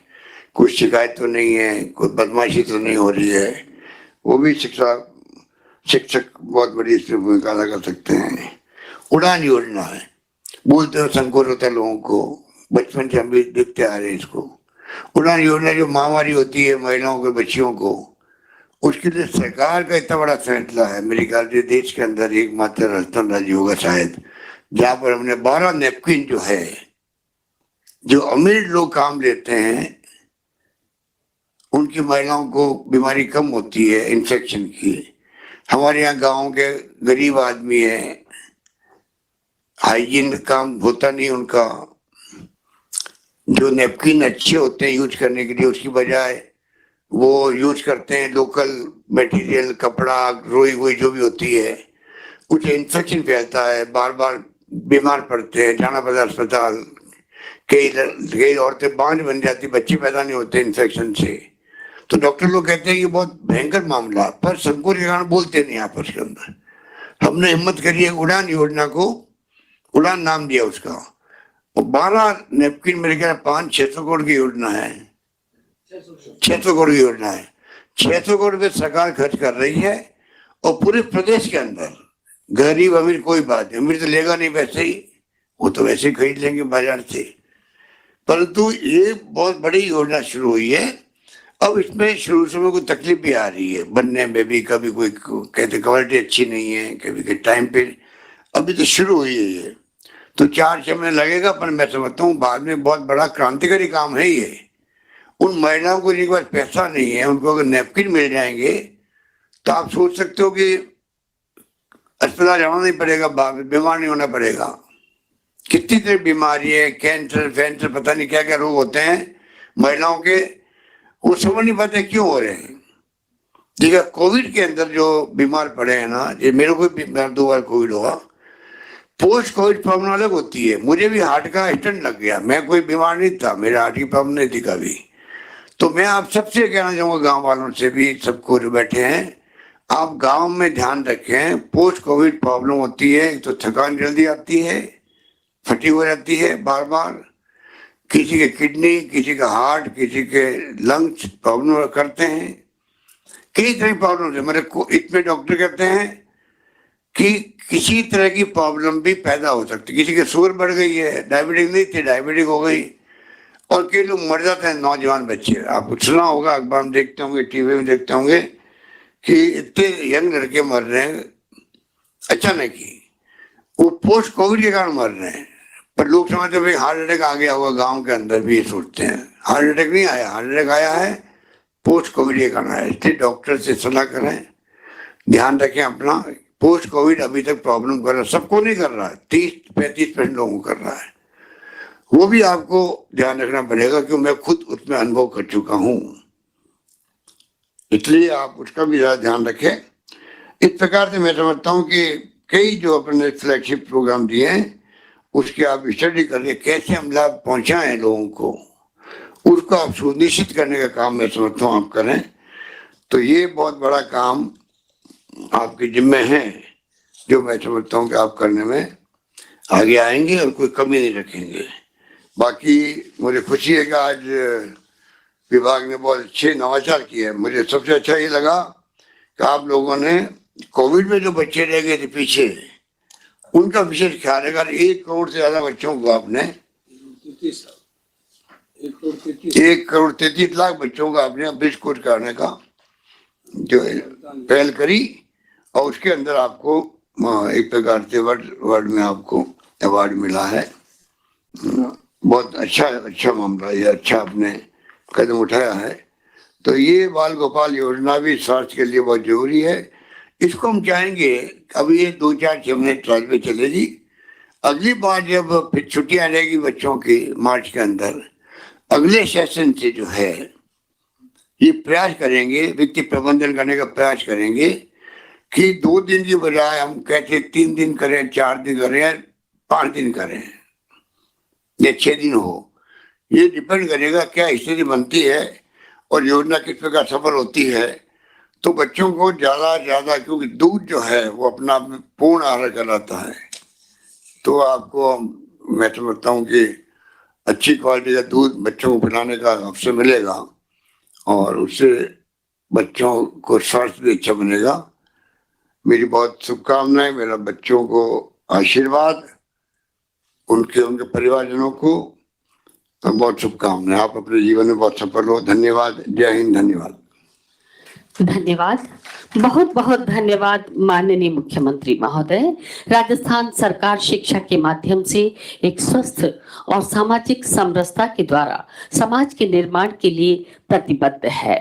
कुछ शिकायत तो नहीं है, कोई बदमाशी तो नहीं हो रही है। वो भी शिक्षक बहुत बड़ी इसमें भूमिका अदा कर सकते हैं। उड़ान योजना है, बोलते हो संकोच होता है लोगों को, बचपन से हम भी देखते आ रहे हैं इसको। उड़ान योजना जो महामारी होती है महिलाओं के बच्चियों को, उसके लिए सरकार का इतना बड़ा फैसला है। मेरे ख्याल से देश के अंदर एकमात्र राजस्थान राज्य होगा शायद जहाँ पर हमने 12 नेपकिन जो है, जो अमीर लोग काम लेते हैं उनकी महिलाओं को बीमारी कम होती है इन्फेक्शन की। हमारे यहाँ गांव के गरीब आदमी है, हाइजीन काम होता नहीं उनका, जो नेपकिन अच्छे होते हैं यूज करने के लिए उसकी बजाय वो यूज करते हैं लोकल मटेरियल, कपड़ा, रोई वोई जो भी होती है। कुछ इन्फेक्शन फैलता है, बार बार बीमार पड़ते हैं, जाना पड़ता है अस्पताल। कई औरतें बांझ बन जाती, बच्चे पैदा नहीं होते इन्फेक्शन से। तो डॉक्टर लोग कहते हैं कि बहुत भयंकर मामला, पर संकोच के कारण बोलते नहीं आपस के अंदर। हमने हिम्मत करी है, उड़ान योजना को उड़ान नाम दिया उसका। और 12 नेपकिन मेरे ख्याल 500-600 करोड़ की योजना है, 600 करोड़ की योजना है। 600 करोड़ रुपये सरकार खर्च कर रही है और पूरे प्रदेश के अंदर गरीब अमीर कोई बात नहीं, अमीर तो लेगा नहीं वैसे ही, वो तो वैसे ही खरीद लेंगे बाजार से। परंतु ये बहुत बड़ी योजना शुरू हुई है। अब इसमें शुरू में कोई तकलीफ भी आ रही है बनने में भी, कभी कोई कहते क्वालिटी अच्छी नहीं है, कभी के टाइम पे। अभी तो शुरू हुई है ये, तो 4-6 महीने लगेगा, पर मैं समझता हूँ बाद में बहुत बड़ा क्रांतिकारी काम है ये। उन महिलाओं को जिनके पास पैसा नहीं है उनको अगर नेपकिन मिल जाएंगे तो आप सोच सकते हो कि अस्पताल जाना नहीं पड़ेगा, बीमार नहीं होना पड़ेगा। कितनी तरह बीमारी है, कैंसर, पता नहीं क्या क्या रोग होते हैं महिलाओं के, वो समझ नहीं पाते क्यों हो रहे हैं। देखिए कोविड के अंदर जो बीमार पड़े हैं ना, ये मेरे को भी 2 बार कोविड हुआ, पोस्ट कोविड प्रॉब्लम अलग होती है। मुझे भी हार्ट का स्टेंट लग गया, मैं कोई बीमार नहीं था, मेरे हार्ट की प्रॉब्लम नहीं थी कभी। तो मैं आप सबसे कहना चाहूँगा, गांव वालों से भी, सबको जो बैठे हैं, आप गांव में ध्यान रखें। पोस्ट कोविड प्रॉब्लम होती है, तो थकान जल्दी आती है, फटी हो जाती है बार बार, किसी के किडनी, किसी का हार्ट, किसी के लंग्स प्रॉब्लम करते हैं, कई तरह की प्रॉब्लम है। मेरे को इतने डॉक्टर कहते हैं कि किसी तरह की प्रॉब्लम भी पैदा हो सकती है। किसी की शुगर बढ़ गई है, डायबिटिक नहीं थी, डायबिटिक हो गई, और कई लोग मर जाते हैं, नौजवान बच्चे। आपको सुना होगा, अखबार में देखते होंगे, टीवी में देखते होंगे कि इतने यंग लड़के मर रहे हैं अचानक ही, वो पोस्ट कोविड के कारण मर रहे हैं। पर लोग समझते हैं भाई हार्ट अटैक आ गया होगा, गांव के अंदर भी ये सोचते हैं। हार्ट अटैक नहीं आया, हार्ट अटैक आया है पोस्ट कोविड के कारण आया। इसलिए डॉक्टर से सलाह करें, ध्यान रखें अपना। पोस्ट कोविड अभी तक प्रॉब्लम कर रहा है, सबको नहीं कर रहा है, 30-35% लोगों को कर रहा है। वो भी आपको ध्यान रखना पड़ेगा, क्योंकि मैं खुद उसमें अनुभव कर चुका हूं, इसलिए आप उसका भी ज्यादा ध्यान रखें। इस प्रकार से मैं समझता हूं कि कई जो अपने फ्लैगशिप प्रोग्राम दिए हैं उसके आप स्टडी करके कैसे हम लाभ पहुंचाएं लोगों को, उसको आप सुनिश्चित करने का काम मैं समझता हूँ आप करें। तो ये बहुत बड़ा काम आपके जिम्मे है, जो मैं समझता हूँ कि आप करने में आगे आएंगे और कोई कमी नहीं रखेंगे। बाकी मुझे खुशी है कि आज विभाग ने बहुत अच्छे नवाचार किए हैं। मुझे सबसे अच्छा ये लगा कि आप लोगों ने कोविड में जो बच्चे रह गए थे पीछे, उनका विशेष ख्याल रखा। 1 करोड़ से ज्यादा बच्चों को आपने 1,33,00,000 बच्चों का आपने ब्रिज कोर्स करने का जो पहल करी, और उसके अंदर आपको एक प्रकार से वर्ल्ड में आपको अवार्ड मिला है। बहुत अच्छा मामला, ये अच्छा आपने कदम उठाया है। तो ये बाल गोपाल योजना भी स्वास्थ्य के लिए बहुत जरूरी है। इसको हम चाहेंगे, अभी ये 2-4-6 महीने ट्रायल पे चलेगी, अगली बार जब फिर छुट्टियां रहेगी बच्चों की मार्च के अंदर, अगले सेशन से जो है ये प्रयास करेंगे, वित्तीय प्रबंधन करने का प्रयास करेंगे कि 2 दिन की बजाय हम कहते 3 दिन करें, 4 दिन करें, 5 दिन करें या 6 दिन हो। ये डिपेंड करेगा क्या स्थिति बनती है और योजना किस प्रकार सफल होती है। तो बच्चों को ज्यादा, क्योंकि दूध जो है वो अपना आप में पूर्ण आहार कहलाता है, तो आपको मैं समझता हूँ कि अच्छी क्वालिटी का दूध बच्चों को पिलाने का अवसर मिलेगा और उससे बच्चों को स्वास्थ्य भी अच्छा बनेगा। मेरी बहुत शुभकामनाएं, मेरा बच्चों को आशीर्वाद, उनके परिवारजनों को बहुत शुभकामनाएं। आप अपने जीवन में बहुत सफल हो। धन्यवाद। जय हिंद। धन्यवाद। धन्यवाद, बहुत बहुत धन्यवाद माननीय मुख्यमंत्री महोदय। राजस्थान सरकार शिक्षा के माध्यम से एक स्वस्थ और सामाजिक समरसता के द्वारा समाज के निर्माण के लिए प्रतिबद्ध है।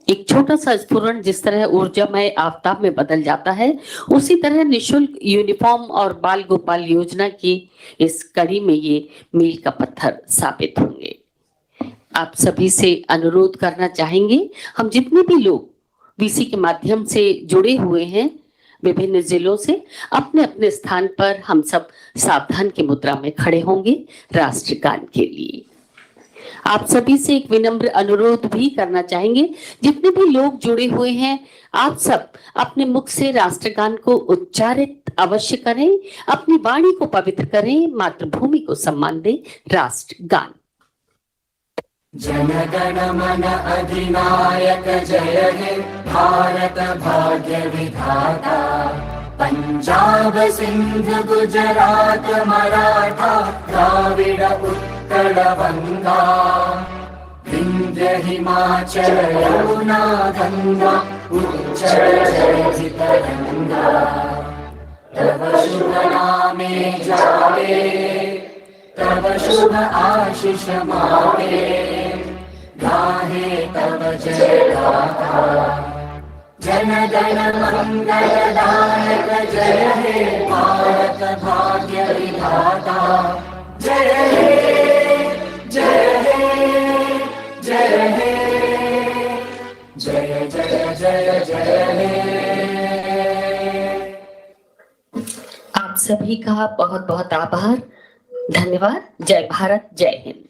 एक छोटा सा स्फुरन जिस तरह ऊर्जामय आफ्ताब में बदल जाता है, उसी तरह निशुल्क यूनिफॉर्म और बाल गोपाल योजना की इस कड़ी में ये मील का पत्थर साबित होंगे। आप सभी से अनुरोध करना चाहेंगे, हम जितने भी लोग वीसी के माध्यम से जुड़े हुए हैं विभिन्न जिलों से, अपने अपने स्थान पर हम सब सावधान की मुद्रा में खड़े होंगे राष्ट्रगान के लिए। आप सभी से एक विनम्र अनुरोध भी करना चाहेंगे, जितने भी लोग जुड़े हुए हैं, आप सब अपने मुख से राष्ट्रगान को उच्चारित अवश्य करें, अपनी वाणी को पवित्र करें, मातृभूमि को सम्मान दें। राष्ट्रगान। जनगण मन अधिनायक जय हे भारत भाग्य विधाता, पंजाब सिंध गुजरात मराठा द्राविड उत्कल बंगा, विंध्य हिमाचल यमुना गंगा उच्चल जयति तरंगा, तव शुभ नामे जागे तव शुभ आशीष मागे, गाहे तव जय गाथा, जन गण मंगलदायक जय हे भारत भाग्य विधाता, जय हे जय हे जय हे जय जय जय जय हे। आप सभी का बहुत बहुत आभार, धन्यवाद। जय भारत, जय हिंद।